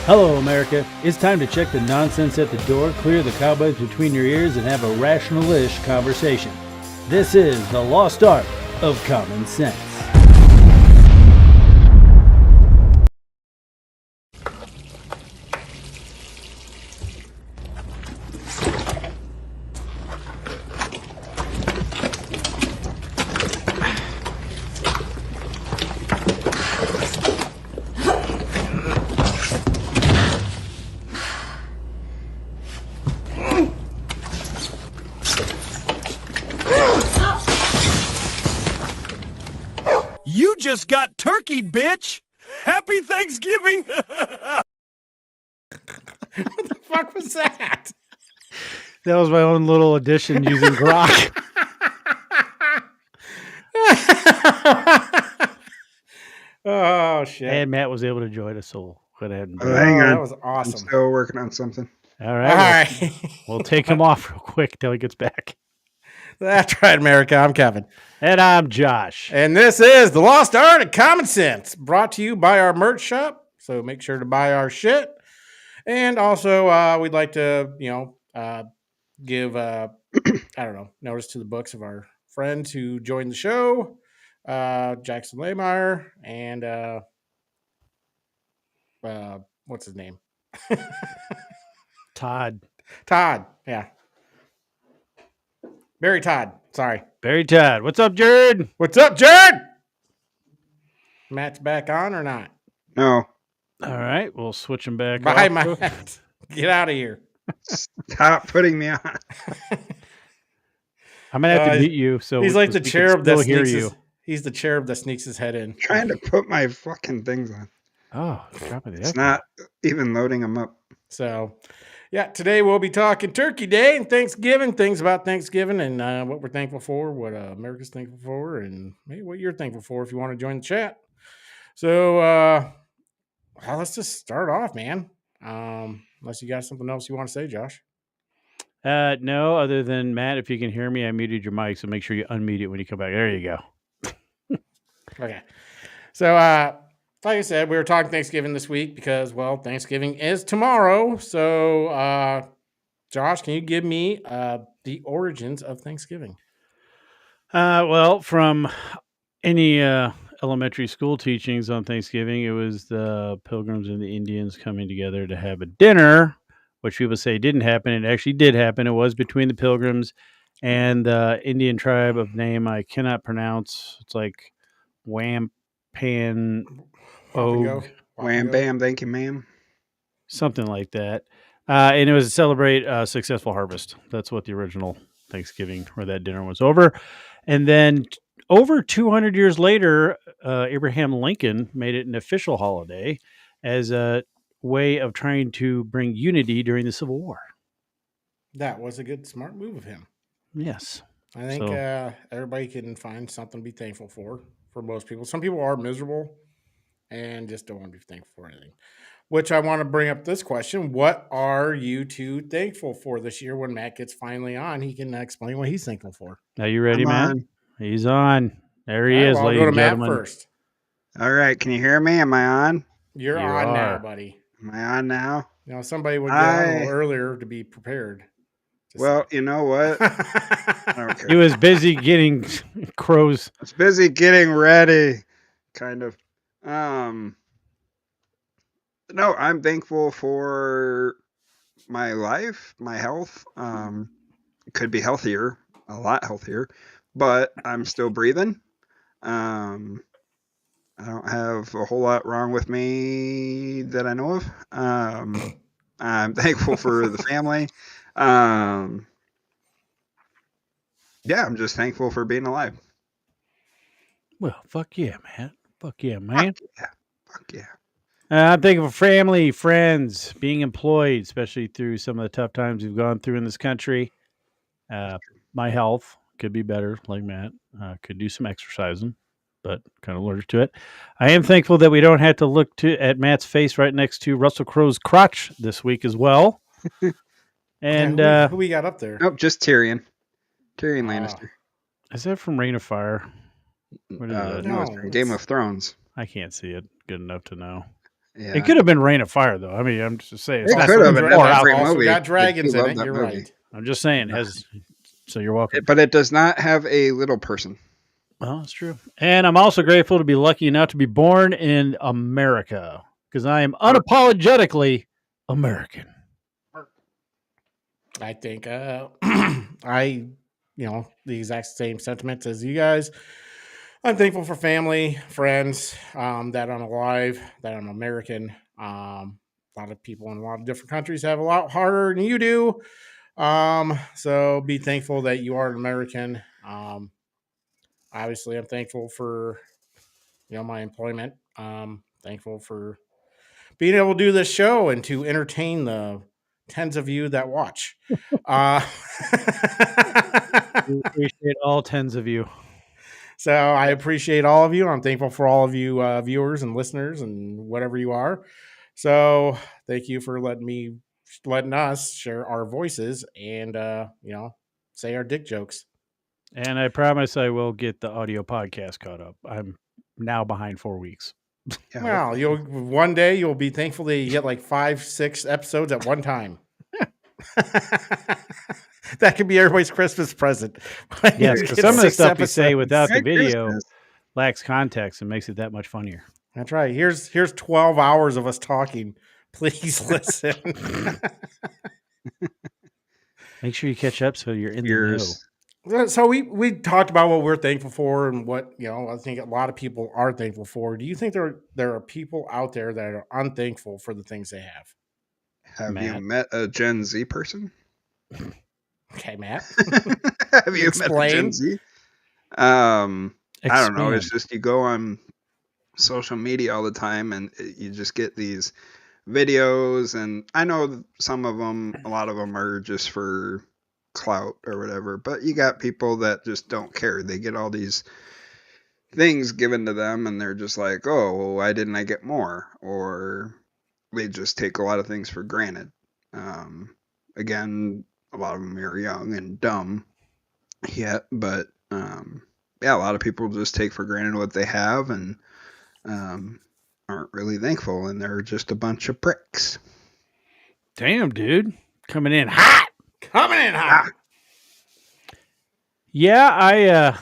Hello, America. It's time to check the nonsense at the door, clear the cobwebs between your ears, and have a rational-ish conversation. This is the lost art of common sense. You just got turkey, bitch! Happy Thanksgiving! What the fuck was that? That was my own little addition using Grok. Oh, shit. And Matt was able to join us, so we'll go ahead and Oh, hang on. That was I'm awesome. still working on something. All right. All right. We'll take him off real quick till he gets back. That's right, America. I'm Kevin. And I'm Josh. And this is The Lost Art of Common Sense, brought to you by our merch shop. So make sure to buy our shit. And also, we'd like to, give, notice to the books of our friends who joined the show. Jackson Lahmeyer and, what's his name? Todd. Todd. Yeah. Barry Todd. Sorry. Barry Todd. What's up, Jared? What's up, Jared? Matt's back on or not? No. All right. We'll switch him back. Bye, off. Matt. Get out of here. Stop putting me on. I'm going to have to mute you. So he's like the cherub that hear sneaks you. He's the cherub that sneaks his head in. Trying to put my fucking things on. Oh, drop it. It's not even loading them up. So, yeah, today we'll be talking Turkey Day and Thanksgiving, things about Thanksgiving and what we're thankful for, what America's thankful for, and maybe what you're thankful for if you want to join the chat. So, well, let's just start off, man. Unless you got something else you want to say, Josh. No, other than Matt, if you can hear me, I muted your mic, so make sure you unmute it when you come back. There you go. Okay. So, like I said, we were talking Thanksgiving this week because, well, Thanksgiving is tomorrow. So, Josh, can you give me the origins of Thanksgiving? Well, from any elementary school teachings on Thanksgiving, it was the Pilgrims and the Indians coming together to have a dinner, which people say didn't happen. It actually did happen. It was between the Pilgrims and the Indian tribe of name I cannot pronounce. It's like Wham-Pan Og. Wham, bam, thank you, ma'am. Something like that. And it was to celebrate a successful harvest. That's what the original Thanksgiving or that dinner was over. And then over 200 years later, Abraham Lincoln made it an official holiday as a way of trying to bring unity during the Civil War. That was a good, smart move of him. Yes. I think everybody can find something to be thankful for most people. Some people are miserable and just don't want to be thankful for anything. Which I want to bring up this question. What are you two thankful for this year? When Matt gets finally on, he can explain what he's thankful for. Are you ready, Matt? He's on. There he is, well, ladies and gentlemen. Matt first. All right. Can you hear me? Am I on? You're on now, buddy. Am I on now? You know, somebody would get on a little earlier to be prepared. Well, you know what? I don't care. He was busy getting crows. I was busy getting ready, kind of. No, I'm thankful for my life, my health. It could be healthier, a lot healthier, but I'm still breathing. I don't have a whole lot wrong with me that I know of. I'm thankful for the family. Yeah, I'm just thankful for being alive. Well, fuck yeah, Matt. Fuck yeah, man. Fuck yeah. I'm thankful for family, friends, being employed, especially through some of the tough times we've gone through in this country. My health could be better, like Matt. Could do some exercising, but kind of allergic to it. I am thankful that we don't have to look at Matt's face right next to Russell Crowe's crotch this week as well. And who we got up there? Nope, just Tyrion. Tyrion Lannister. Is that from Reign of Fire? What is that? No, it's from Game of Thrones. I can't see it good enough to know. Yeah. It could have been Rain of Fire, though. I mean, I'm just saying. It's It not could have, something and far that's a out great there. also movie. got I do dragons in love it. that You're movie. right. I'm just saying. So you're welcome. But it does not have a little person. Well, that's true. And I'm also grateful to be lucky enough to be born in America because I am unapologetically American. I think I, the exact same sentiments as you guys. I'm thankful for family, friends, that I'm alive, that I'm American. A lot of people in a lot of different countries have a lot harder than you do. So be thankful that you are an American. Obviously, I'm thankful for my employment. Thankful for being able to do this show and to entertain the tens of you that watch. Uh, We appreciate all tens of you. so I appreciate all of you. I'm thankful for all of you viewers and listeners and whatever you are. So thank you for letting us share our voices and say our dick jokes. And I promise I will get the audio podcast caught up. I'm now behind 4 weeks. Yeah, Well, you'll one day you'll be thankful that you get like 5-6 episodes at one time. That could be everybody's Christmas present. Yes, because some of the stuff we say without the Merry video Christmas. lacks context and makes it that much funnier. That's right. Here's 12 hours of us talking. Please listen. Make sure you catch up so you're in the Years. know. So we talked about what we're thankful for and what I think a lot of people are thankful for. Do you think there are people out there that are unthankful for the things they have? Have you Matt? met a Gen Z person? Okay, Matt. Have you met a Explain. Gen Z? I don't know. It's Expand. just you go on social media all the time and you just get these videos, and I know some of them, a lot of them are just for clout or whatever, but you got people that just don't care. They get all these things given to them and they're just like, oh, well, why didn't I get more? Or they just take a lot of things for granted. Again, a lot of them are young and dumb yet, but yeah, a lot of people just take for granted what they have and aren't really thankful, and they're just a bunch of pricks. Damn, dude. Coming in hot. Coming in hot. Yeah, I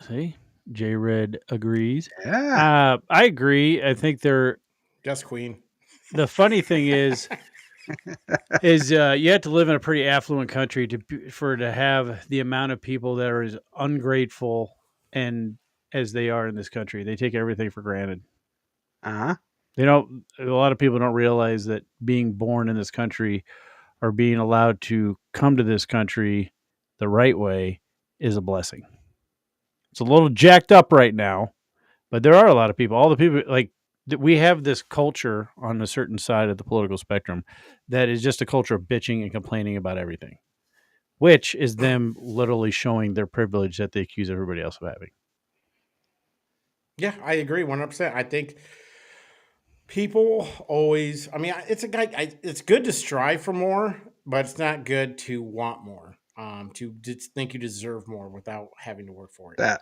see. J Red agrees. Yeah. I agree. I think Just Queen. the funny thing is you have to live in a pretty affluent country to have the amount of people that are as ungrateful and as they are in this country. They take everything for granted. Uh-huh. They don't. A lot of people don't realize that being born in this country or being allowed to come to this country the right way is a blessing. It's a little jacked up right now, but there are a lot of people. All the people we have this culture on a certain side of the political spectrum that is just a culture of bitching and complaining about everything, which is them literally showing their privilege that they accuse everybody else of having. Yeah, I agree 100%. I think people always. I mean, it's good to strive for more, but it's not good to want more. To think you deserve more without having to work for it. That.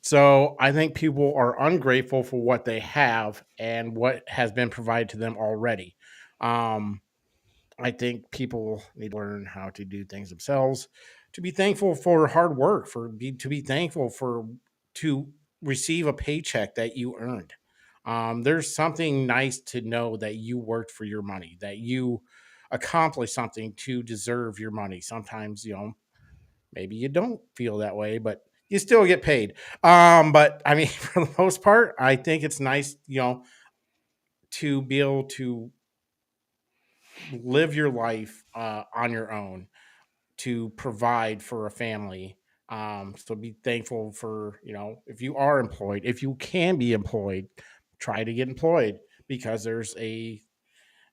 So I think people are ungrateful for what they have and what has been provided to them already. I think people need to learn how to do things themselves, to be thankful for hard work, to be thankful to receive a paycheck that you earned. There's something nice to know that you worked for your money, that you accomplished something to deserve your money. Sometimes, maybe you don't feel that way, but you still get paid. But I mean, for the most part, I think it's nice, to be able to live your life on your own, to provide for a family. So be thankful for, if you are employed, if you can be employed, try to get employed, because there's a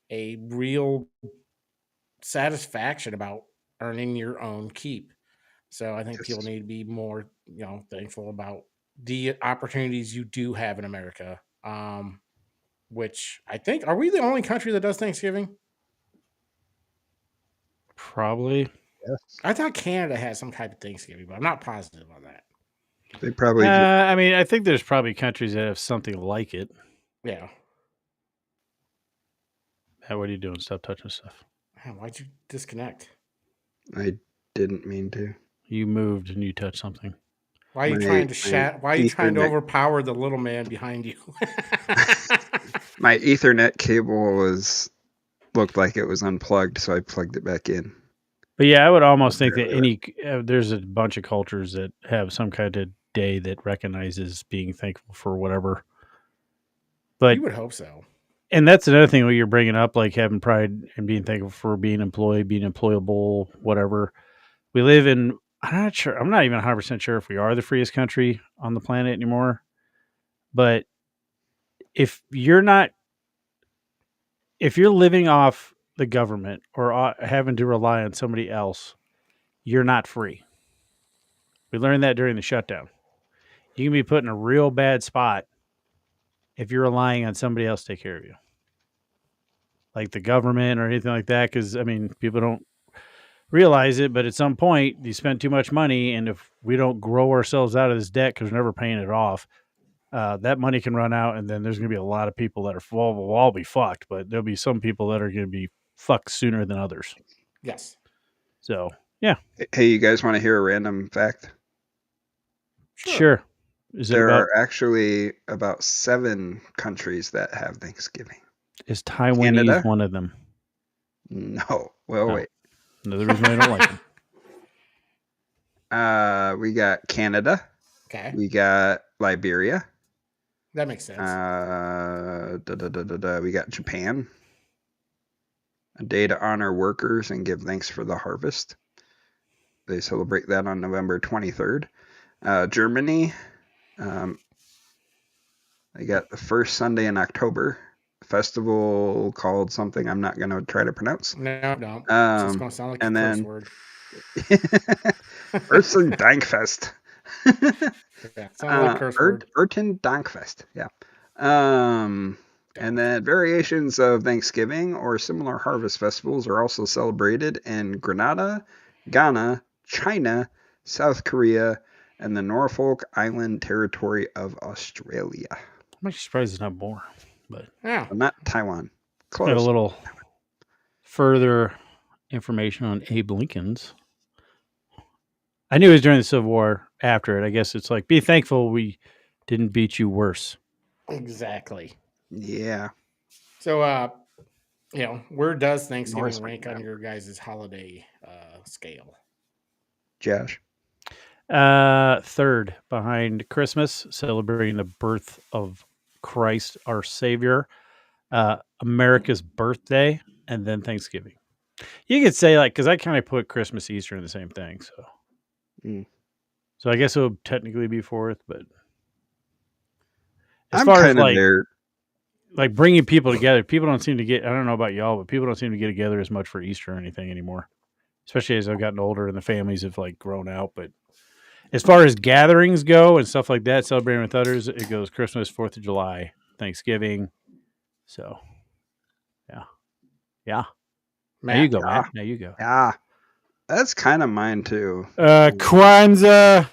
real satisfaction about earning your own keep. So I think people need to be more, thankful about the opportunities you do have in America. Which I think, are we the only country that does Thanksgiving? Probably. Yes. I thought Canada had some type of Thanksgiving, but I'm not positive on that. They probably I mean, I think there's probably countries that have something like it. Yeah. What are you doing? Stop touching stuff. Man, why'd you disconnect? I didn't mean to. You moved and you touched something. Why are you My- trying to Why are you trying to Ethernet- overpower the little man behind you? My Ethernet cable looked like it was unplugged, so I plugged it back in. But yeah, I would almost think that there's a bunch of cultures that have some kind of day that recognizes being thankful for whatever. But You would hope so. and that's another thing what you're bringing up, like having pride and being thankful for being employed, being employable, whatever. We live in. I'm not sure. I'm not even 100% sure if we are the freest country on the planet anymore. But if you're living off the government or having to rely on somebody else, you're not free. We learned that during the shutdown. You can be put in a real bad spot if you're relying on somebody else to take care of you, like the government or anything like that. Because, I mean, people don't realize it, but at some point, you spend too much money, and if we don't grow ourselves out of this debt because we're never paying it off, that money can run out, and then there's going to be a lot of people that we'll all be fucked, but there'll be some people that are going to be fucked sooner than others. Yes. So, yeah. Hey, you guys want to hear a random fact? Sure. There are actually about 7 countries that have Thanksgiving. Is Taiwanese Canada? one of them? No. Well, No. wait. Another reason I don't like them. We got Canada. Okay. We got Liberia. That makes sense. We got Japan. A day to honor workers and give thanks for the harvest. They celebrate that on November 23rd. Germany. They got the first Sunday in October. A festival called something I'm not going to try to pronounce. No. It's just going to sound like a curse word. Urten Dankfest. Yeah, sound like curse word. Urten Dankfest. Yeah. And then variations of Thanksgiving or similar harvest festivals are also celebrated in Grenada, Ghana, China, South Korea, and the Norfolk Island territory of Australia. I'm actually surprised it's not more, but Yeah. But not Taiwan. Close. got a little further information on Abe Lincoln's. I knew it was during the Civil War. After it, I guess it's like, be thankful we didn't beat you worse. Exactly. Yeah. So, where does Thanksgiving Norseman, rank on your guys' holiday scale? Josh. Third behind Christmas, celebrating the birth of Christ, our Savior, America's birthday, and then Thanksgiving. You could say, like, because I kind of put Christmas, Easter in the same thing, so. So I guess it would technically be fourth, but as far as like bringing people together, people don't seem to get. I don't know about y'all, but people don't seem to get together as much for Easter or anything anymore. Especially as I've gotten older and the families have like grown out. But as far as gatherings go and stuff like that, celebrating with others, it goes Christmas, 4th of July, Thanksgiving. So, yeah. Matt, Now you go, Matt. Now you go. Yeah. That's kind of mine too. Kwanzaa,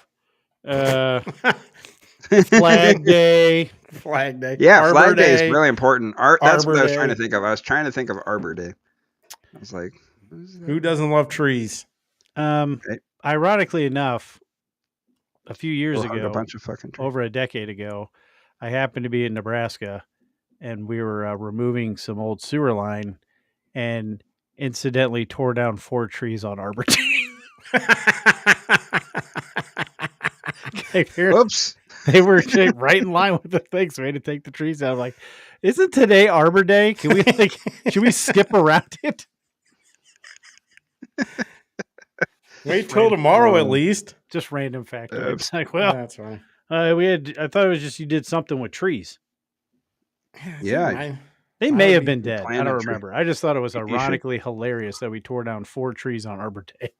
Flag Day. Flag Day. Yeah, Arbor Flag Day is really important. That's Arbor what I was Day. trying to think of. I was trying to think of Arbor Day. I was like, who doesn't love trees? Ironically enough, a few years ago, a bunch of fucking trees. over a decade ago, I happened to be in Nebraska, and we were removing some old sewer line, and incidentally tore down 4 trees on Arbor Day. Whoops. They were right in line with the things. So we had to take the trees down. I'm like, isn't today Arbor Day? Can we should we skip around it? Wait till tomorrow at least. Just random fact. It's like, well, that's fine. I thought it was just you did something with trees. Yeah. They may have been dead. I don't tree. remember. I just thought it was ironically hilarious that we tore down 4 trees on Arbor Day.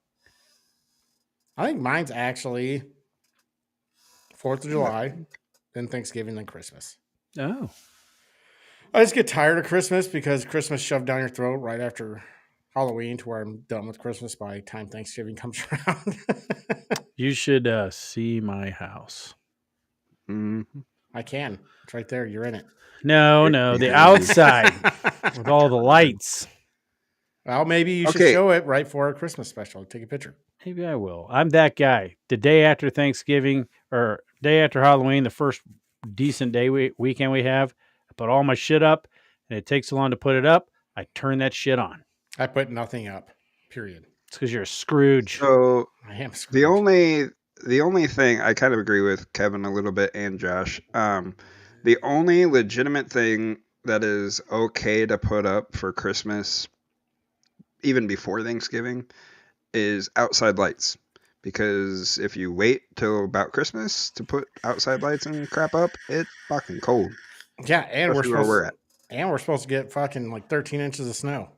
I think mine's actually 4th of July, then Thanksgiving, then Christmas. Oh. I just get tired of Christmas because Christmas shoved down your throat right after Halloween to where I'm done with Christmas by the time Thanksgiving comes around. You should see my house. Mhm. I can. It's right there. You're in it. No, the Yeah. outside with all the lights. Well, maybe you should Okay. show it right for our Christmas special. Take a picture. Maybe I will. I'm that guy. The day after Thanksgiving or day after Halloween, the first decent day weekend we have, I put all my shit up, and it takes so long to put it up. I turn that shit on. I put nothing up. Period. It's because you're a Scrooge. So I am Scrooge. the only thing I kind of agree with Kevin a little bit and Josh. The only legitimate thing that is okay to put up for Christmas, even before Thanksgiving, is outside lights. Because if you wait till about Christmas to put outside lights and crap up, it's fucking cold. Yeah, and Especially where we're at. we're supposed to get fucking like 13 inches of snow.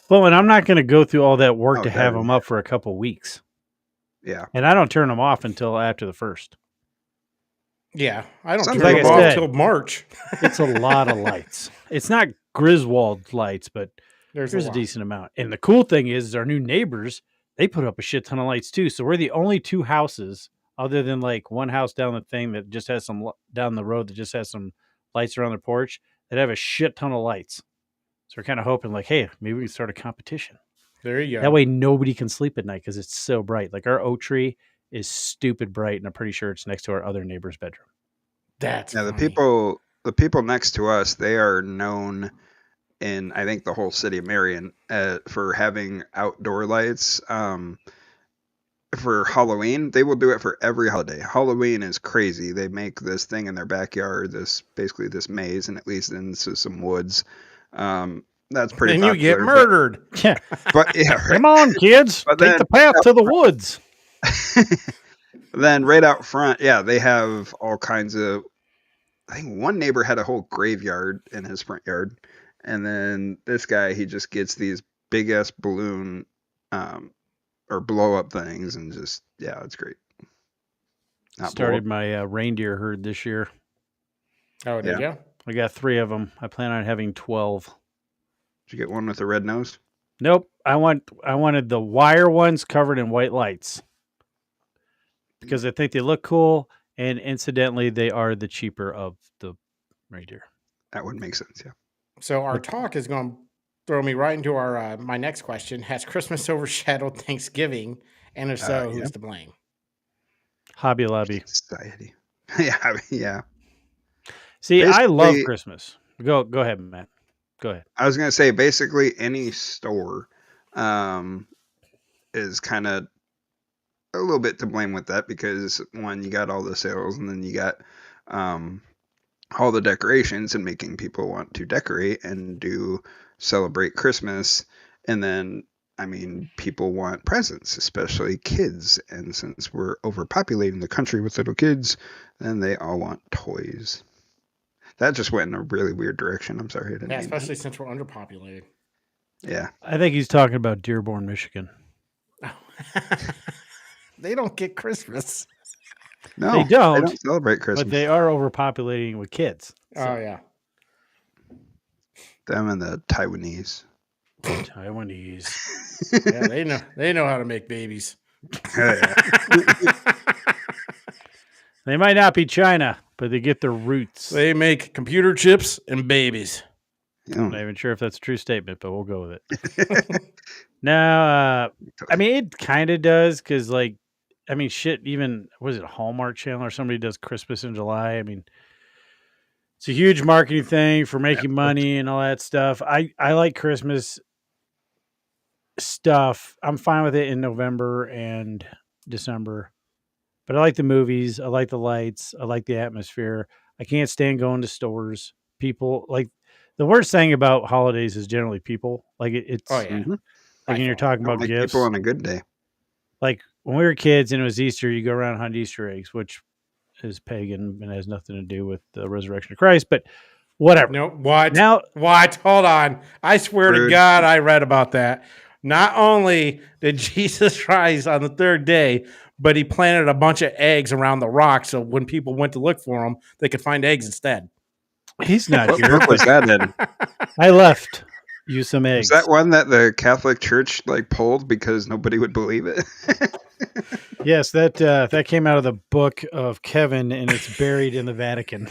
Well, and I'm not going to go through all that work Oh, to have God, them up for a couple weeks. Yeah. And I don't turn them off until after the 1st. Yeah, I don't Some turn people them do. off till March. It's a lot of lights. It's not Griswold lights, but There's a lot. decent amount. And the cool thing is our new neighbors, they put up a shit ton of lights too. So we're the only two houses other than like one house down the thing that just has some down the road that just has some lights around their porch that have a shit ton of lights. So we're kind of hoping like, hey, maybe we can start a competition. There you go. That way nobody can sleep at night because it's so bright. Like our oak tree is stupid bright, and I'm pretty sure it's next to our other neighbor's bedroom. That's Yeah, funny. the people next to us, they are known in I think the whole city of Marion for having outdoor lights. For Halloween, they will do it for every holiday. Halloween is crazy. They make this thing in their backyard, this maze, and it leads into some woods. That's pretty. And popular, you get murdered. Yeah. But yeah, right. Come on, kids. But Take then- the path to the woods. Then right out front, yeah, they have all kinds of. I think one neighbor had a whole graveyard in his front yard, and then this guy, he just gets these big ass balloon or blow up things, and just it's great. Not blow Started up. my reindeer herd this year. Oh, did you? I got 3 of them. I plan on having 12. Did you get one with a red nose? Nope. I wanted the wire ones covered in white lights because I think they look cool, and incidentally, they are the cheaper of the reindeer. That would make sense. Yeah. So our talk is going to throw me right into our my next question. Has Christmas overshadowed Thanksgiving? And if so, Yeah. who's to blame? Hobby Lobby. Society. Yeah. See, I love Basically- Christmas. Go ahead, Matt. Go ahead. I was gonna say basically any store is kind of a little bit to blame with that because one, you got all the sales, and then you got all the decorations and making people want to decorate and do celebrate Christmas, and then I mean people want presents, especially kids, and since we're overpopulating the country with little kids, then they all want toys. That just went in a really weird direction. I'm sorry. I didn't Yeah, mean that. especially since we're underpopulated. Yeah. I think he's talking about Dearborn, Michigan. They don't get Christmas. No, They don't, celebrate Christmas. But they are overpopulating with kids. Oh yeah. Them and the Taiwanese. Taiwanese. Yeah, they know how to make babies. They might not be China, but they get their roots. They make computer chips and babies. I'm not even sure if that's a true statement, but we'll go with it. No, I mean, it kind of does because, like, I mean, shit, even, was it Hallmark Channel or somebody does Christmas in July? I mean, it's a huge marketing thing for making money and all that stuff. I like Christmas stuff. I'm fine with it in November and December. But I like the movies. I like the lights. I like the atmosphere. I can't stand going to stores. People, like, the worst thing about holidays is generally people. Like, it's Oh yeah. Mhm. like By when you're far. talking about Like gifts. people on a good day. Like when we were kids and it was Easter, you go around and hunt Easter eggs, which is pagan and has nothing to do with the resurrection of Christ. But whatever. No, what? Now, What? Hold on. I swear to Rude. God, I read about that. Not only did Jesus rise on the 3rd day, but he planted a bunch of eggs around the rock so when people went to look for them, they could find eggs instead. he's not What here. book was that in? I left you some Is eggs. that one that the Catholic Church like pulled because nobody would believe it? Yes, that came out of the book of Kevin, and it's buried in the Vatican.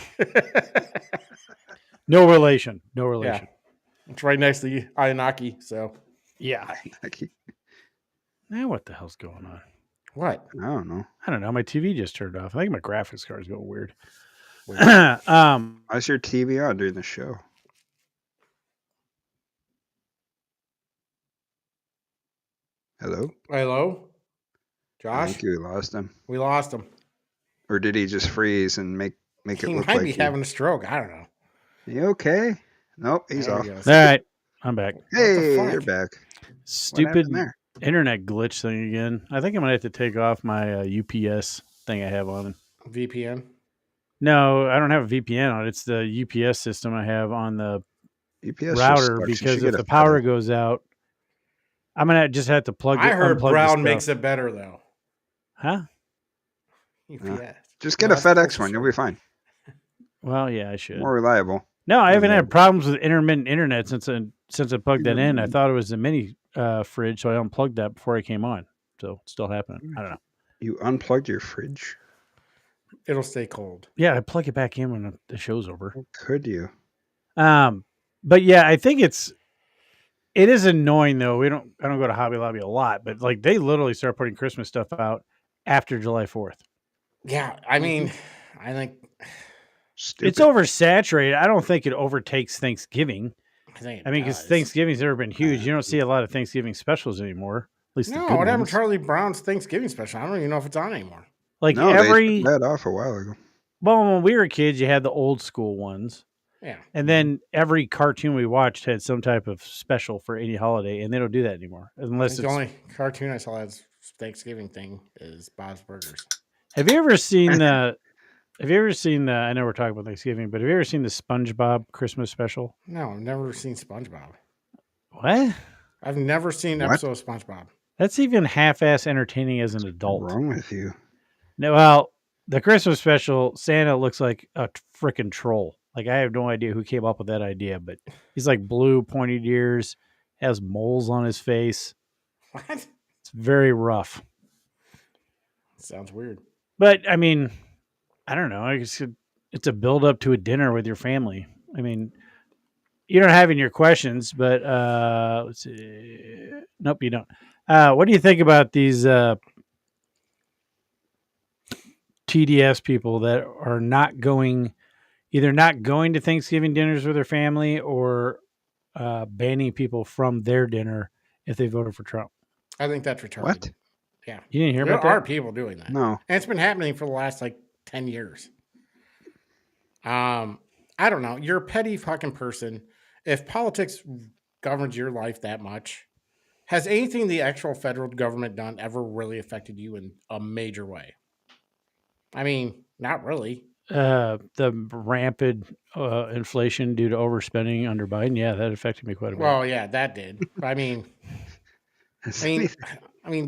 No relation. No Yeah, relation. it's right next to Ayanaki. So Yeah. I Now what the hell's going on? what? don't know. I don't know. My TV just turned off. I think my graphics card's going weird. Weird. Why's your TV on during the show? Hello? Hello, I Josh. think you lost him. We lost him. Or did he just freeze and make it He look might like be having a stroke. I don't know. You okay? Nope, he's There off. he goes. All right. I'm back. Hey, fuck? you're back. What Stupid happened there? internet glitch thing again. I think I'm going to have to take off my UPS thing I have on. VPN. No, I don't have a VPN on. It's the UPS system I have on the UPS just router sucks. You because should if get the a power FedEx. goes out, I'm going to just have to I heard unplug Brown the makes stuff. it better though. Huh? UPS. Just get No, a that's FedEx postal one. You'll be service. fine. Well, yeah, I should. More reliable. No, I haven't Yeah. had problems with intermittent internet since I plugged that in. I Intermittent. thought it was a mini fridge, so I unplugged that before I came on. So it's still happening. I don't know. You unplugged your fridge? It'll stay cold. Yeah, I plug it back in when the show's over. How could you? But yeah, I think it is annoying though. I don't go to Hobby Lobby a lot, but like they literally start putting Christmas stuff out after July 4th. Yeah, I mean, I think Stupid. It's oversaturated. I don't think it overtakes Thanksgiving. it because does. Thanksgiving's never been huge. You don't see a lot of Thanksgiving specials anymore. At least the No, good what happened ones. to Charlie Brown's Thanksgiving special? I don't even know if it's on anymore. Like no, every they took that off a while ago. well, when we were kids, you had the old school ones. Yeah. And then every cartoon we watched had some type of special for any holiday, and they don't do that anymore. Unless The it's only cartoon I saw as Thanksgiving thing is Bob's Burgers. Have you ever seen the I know we're talking about Thanksgiving, but have you ever seen the SpongeBob Christmas special? No, I've never seen SpongeBob. What? I've never seen an What? episode of SpongeBob. That's even half-ass entertaining as an adult. What's wrong with you? No, well, the Christmas special, Santa looks like a freaking troll. Like I have no idea who came up with that idea, but he's like blue, pointed ears, has moles on his face. What? It's very rough. Sounds weird. But I mean, I don't know. I guess it's a build up to a dinner with your family. I mean, you don't have any your questions, but let's see. Nope, you don't. What do you think about these TDS people that are either not going to Thanksgiving dinners with their family or banning people from their dinner if they voted for Trump? I think that's retarded. What? Yeah. You didn't hear There about are that? people doing that. No. And it's been happening for the last like 10 years. I don't know. You're a petty fucking person. If politics governs your life that much, has anything the actual federal government done ever really affected you in a major way? I mean, not really. The rampant inflation due to overspending under Biden, yeah, that affected me quite a bit. Well, yeah, that did. I mean,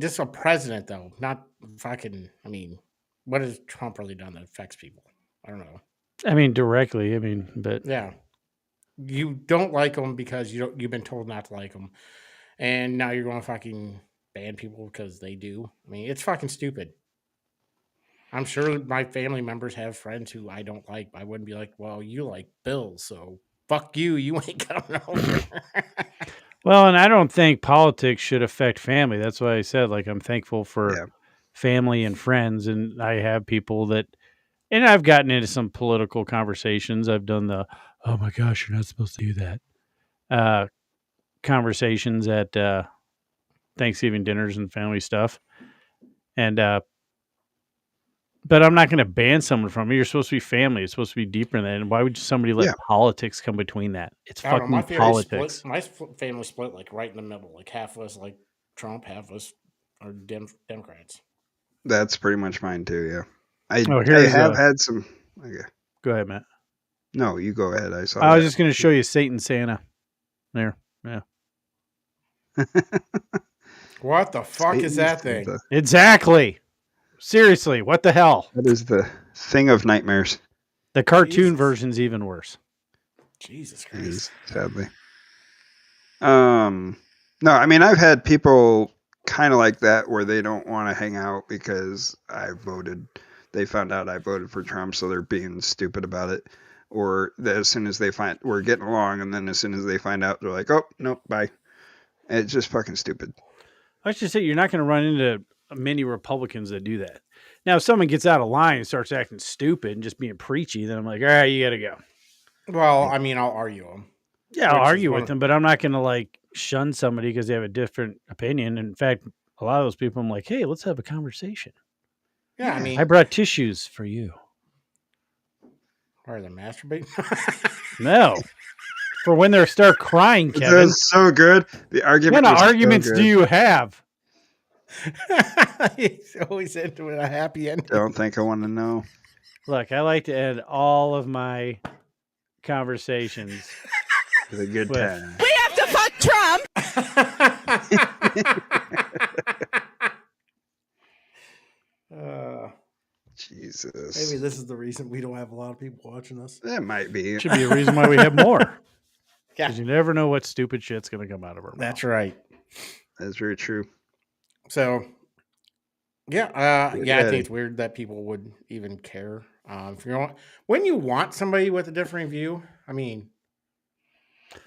just a president though, not fucking. I mean, what has Trump really done that affects people? I don't know. I mean, directly. I mean, but Yeah, you don't like them because you've been told not to like them, and now you're going to fucking ban people because they do. I mean, it's fucking stupid. I'm sure my family members have friends who I don't like. I wouldn't be like, well, you like Bill, so fuck you. You ain't coming over. well, and I don't think politics should affect family. That's why I said, like, I'm thankful for family and friends, and I have people that, and I've gotten into some political conversations. I've done the, oh my gosh, you're not supposed to do that, conversations at Thanksgiving dinners and family stuff, and but I'm not going to ban someone from it. You're supposed to be family. It's supposed to be deeper than that. And why would somebody let politics come between that? It's I don't know, fucking politics. My family split like right in the middle. Like half of us like Trump, half of us are Democrats. That's pretty much mine too. Yeah, I have had some. Okay. Go ahead, Matt. No, you go ahead. I was just going to show you Satan Santa. There, yeah. What the fuck is that thing? Exactly. Seriously, what the hell? That is the thing of nightmares. The cartoon version's even worse. Jesus Christ. Sadly. No, I mean, I've had people kind of like that, where they don't want to hang out because they found out I voted for Trump, so they're being stupid about it. Or that as soon as they find we're getting along, and then as soon as they find out, they're like, oh, nope, bye. And it's just fucking stupid. I should say you're not going to run into many Republicans that do that. Now, if someone gets out of line and starts acting stupid and just being preachy, then I'm like, all right, you got to go. Well, I mean, I'll argue them. Yeah, I'll argue with them, but I'm not going to like shun somebody because they have a different opinion. In fact, a lot of those people, I'm like, hey, let's have a conversation. Yeah, I mean, I brought tissues for you. Are they masturbating? No. For when they start crying, Kevin. That's so good. The argument. What arguments do you have? He's always into a happy ending. Don't think I want to know. Look, I like to end all of my conversations with a good time. We have to fuck Trump. Jesus. Maybe this is the reason we don't have a lot of people watching us. That might be. Should be a reason why we have more. Yeah. Because you never know what stupid shit's going to come out of our mouth. That's right. That's very true. So, yeah, I think it's weird that people would even care. If when you want somebody with a different view, I mean,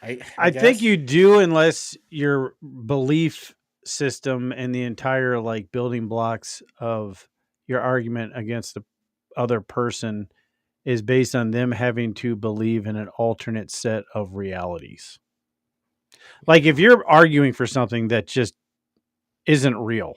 I think you do, unless your belief system and the entire like building blocks of your argument against the other person is based on them having to believe in an alternate set of realities. Like if you're arguing for something that just isn't real,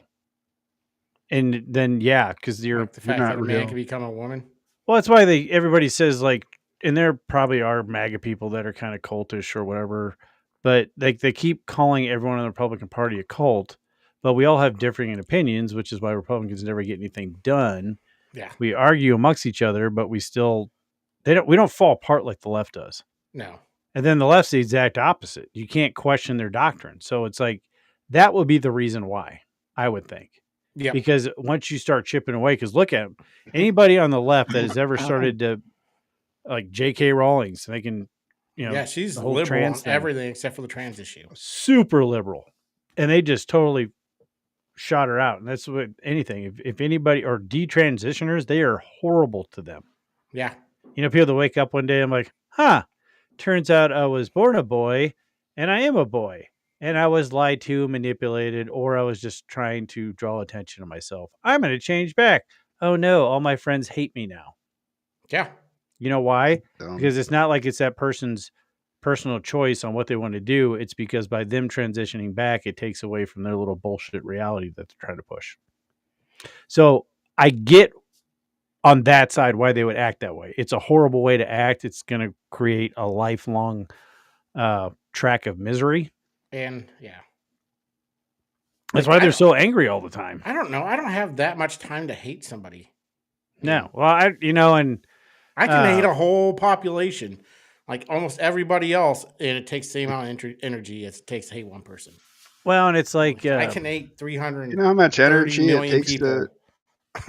and then because you're like the fact not that a real. man can become a woman. Well, that's why everybody says like, and there probably are MAGA people that are kind of cultish or whatever, but they keep calling everyone in the Republican Party a cult. But we all have differing opinions, which is why Republicans never get anything done. Yeah, we argue amongst each other, but we don't fall apart like the left does. No, and then the left's the exact opposite. You can't question their doctrine, so it's like that would be the reason why, I would think. Yeah, because once you start chipping away, because look at them, anybody on the left that has ever started to like J.K. Rowling's, they can, she's the whole liberal on trans thing. everything except for the trans issue. Super liberal, and they just totally shot her out. And that's what anything. If anybody or detransitioners, they are horrible to them. Yeah, people that wake up one day, I'm like, turns out I was born a boy, and I am a boy. And I was lied to, manipulated, or I was just trying to draw attention to myself. I'm going to change back. Oh, no. All my friends hate me now. Yeah. You know why? Because it's not like it's that person's personal choice on what they want to do. It's because by them transitioning back, it takes away from their little bullshit reality that they're trying to push. So I get on that side why they would act that way. It's a horrible way to act. It's going to create a lifelong track of misery. And yeah, that's why they're so angry all the time. I don't know. I don't have that much time to hate somebody. No. Well, and I can hate a whole population, like almost everybody else, and it takes the same amount of energy as it takes to hate one person. Well, and it's like I can hate 300. You know how much energy it takes people. You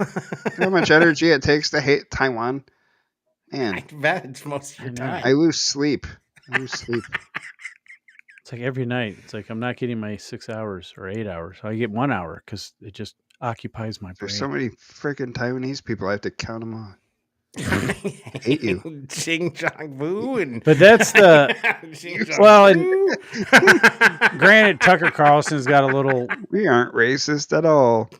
know how much energy it takes to hate Taiwan? Man, I bet it's most of your time. I lose sleep. It's like every night. It's like I'm not getting my 6 hours or 8 hours. I get 1 hour because it just occupies my brain. There's so many freaking Taiwanese people. I have to count them on. I hate you. Ching Chong Boo. But that's the... and granted, Tucker Carlson's got a little... We aren't racist at all.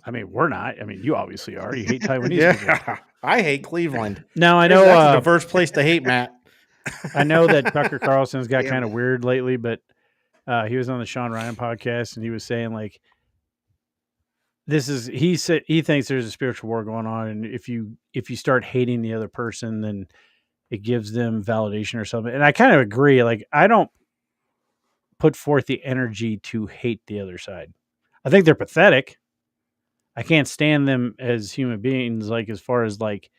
I mean, we're not. I mean, you obviously are. You hate Taiwanese people. I hate Cleveland. Now, I know... That's the first place to hate, Matt. I know that Tucker Carlson's got kind of weird lately, but he was on the Sean Ryan podcast and he was saying like, he said he thinks there's a spiritual war going on. And if you start hating the other person, then it gives them validation or something. And I kind of agree. Like, I don't put forth the energy to hate the other side. I think they're pathetic. I can't stand them as human beings. Like, as far as like,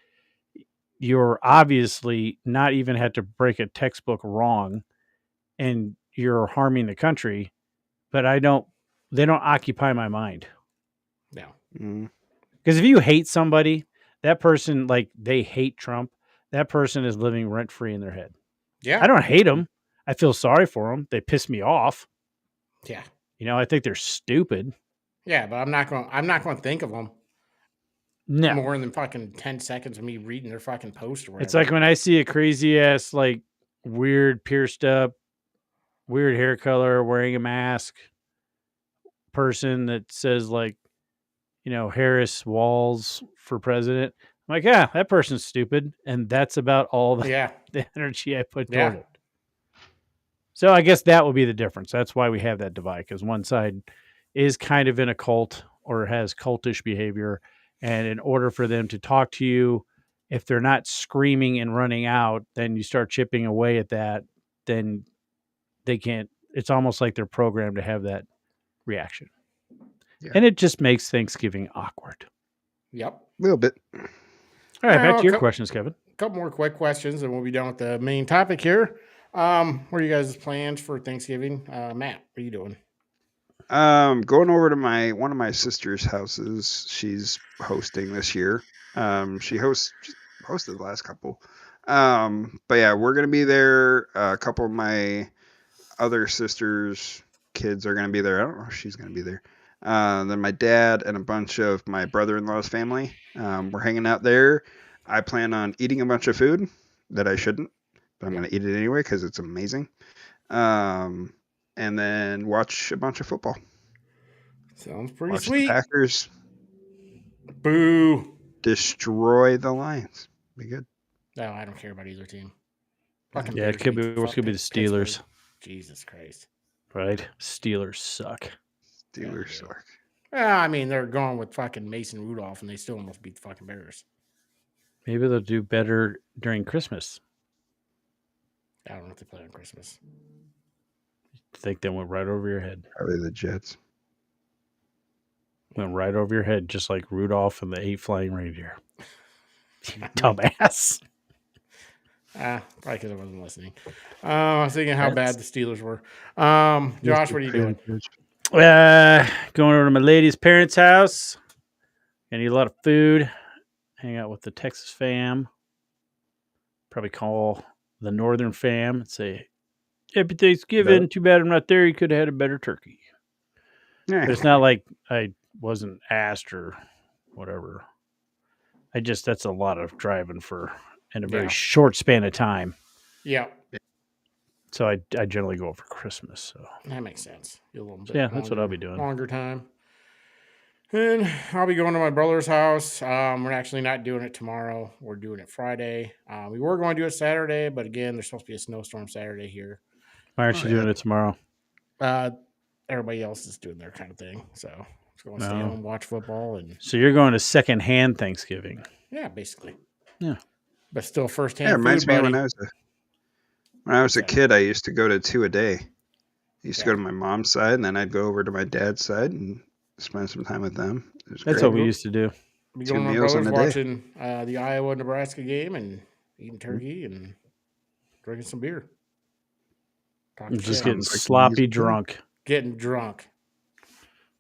you're obviously not even had to break a textbook wrong and you're harming the country, but they don't occupy my mind. No. Because if you hate somebody, that person, like they hate Trump, that person is living rent free in their head. Yeah. I don't hate them. I feel sorry for them. They piss me off. Yeah. I think they're stupid. Yeah, but I'm not going to think of them No. more than fucking 10 seconds of me reading their fucking post or whatever. It's like when I see a crazy ass, like, weird pierced up, weird hair color, wearing a mask person that says, like, Harris Walls for president. I'm like, yeah, that person's stupid. And that's about all the energy I put toward it. So I guess that would be the difference. That's why we have that divide, because one side is kind of in a cult or has cultish behavior. And in order for them to talk to you, if they're not screaming and running out, then you start chipping away at that. Then they can't. It's almost like they're programmed to have that reaction. Yeah. And it just makes Thanksgiving awkward. Yep. A little bit. All right, back to your questions, Kevin. A couple more quick questions, and we'll be done with the main topic here. What are you guys' plans for Thanksgiving? Matt, what are you doing? Going over to one of my sister's houses. She's hosting this year. She hosted the last couple. But yeah, we're gonna be there. A couple of my other sister's kids are gonna be there. I don't know if she's gonna be there. Then my dad and a bunch of my brother-in-law's family. We're hanging out there. I plan on eating a bunch of food that I shouldn't, but I'm gonna eat it anyway because it's amazing. And then watch a bunch of football. Sounds pretty watch sweet. The Packers. Boo. Destroy the Lions. Be good. No, I don't care about either team. Yeah, it could be the Steelers. Pittsburgh. Jesus Christ. Right? Steelers suck. Steelers suck. Well, I mean, they're going with fucking Mason Rudolph, and they still almost beat the fucking Bears. Maybe they'll do better during Christmas. I don't know if they play on Christmas. I think that went right over your head. Probably the Jets. Went right over your head, just like Rudolph and the 8 flying reindeer. Dumbass. Probably because I wasn't listening. I was thinking how bad the Steelers were. Josh, what are you doing? Going over to my lady's parents' house. Gonna eat a lot of food. Hang out with the Texas fam. Probably call the Northern fam and say, "Happy Thanksgiving. Too bad I'm not there. You could have had a better turkey." But it's not like I wasn't asked or whatever. That's a lot of driving in a very short span of time. Yeah. So I generally go over Christmas. So that makes sense. A little bit that's what I'll be doing. Longer time. And I'll be going to my brother's house. We're actually not doing it tomorrow. We're doing it Friday. We were going to do it Saturday, but again, there's supposed to be a snowstorm Saturday here. Why aren't you doing it tomorrow? Everybody else is doing their kind of thing. So I'm just going to stay home, watch football. So you're going to secondhand Thanksgiving. Yeah, basically. Yeah. But still firsthand. Yeah, it reminds me when I was a kid, I used to go to 2 a day. I used to go to my mom's side, and then I'd go over to my dad's side and spend some time with them. That's what we used to do. We go to my brother's watching the Iowa-Nebraska game and eating turkey and drinking some beer. Just getting sloppy drunk. Getting drunk.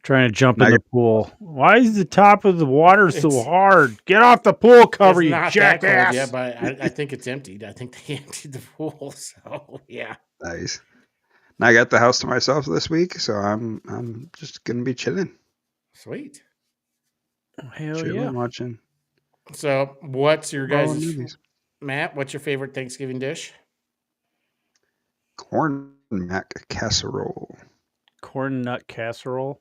Trying to jump in the pool. Why is the top of the water so hard? Get off the pool cover, you jackass. Yeah, but I think it's emptied. I think they emptied the pool. So, yeah. Nice. And I got the house to myself this week, so I'm just going to be chilling. Sweet. Hell yeah. Watching. So, what's your guys' Matt, what's your favorite Thanksgiving dish? Corn mac casserole. Corn nut casserole?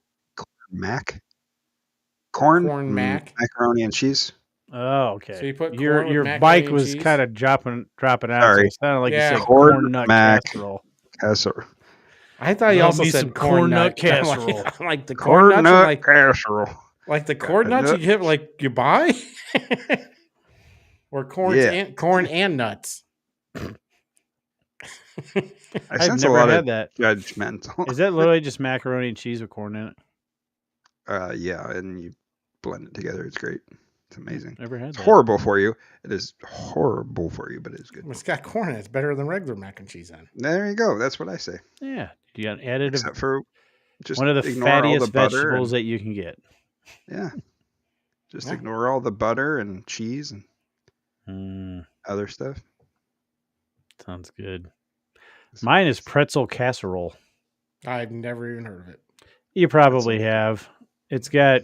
Corn mac. Macaroni and cheese. Oh, okay. So you put your bike was kind of dropping out. Sorry. So it sounded like you said corn nut mac casserole. I thought you also said corn nut casserole. Like the corn nut casserole. Like the corn nuts you get, like you buy? Or corn and nuts. I've never had that. Judgmental. Is that literally just macaroni and cheese with corn in it? Yeah, and you blend it together. It's great. It's amazing. Never had it's that. Horrible for you. It is horrible for you, but it's good. It's got corn in it. It's better than regular mac and cheese in. There you go. That's what I say. Yeah. You got added except for just one of the fattiest vegetables that you can get. Yeah. Just ignore all the butter and cheese and other stuff. Sounds good. Mine is pretzel casserole. I've never even heard of it. You probably have. It's got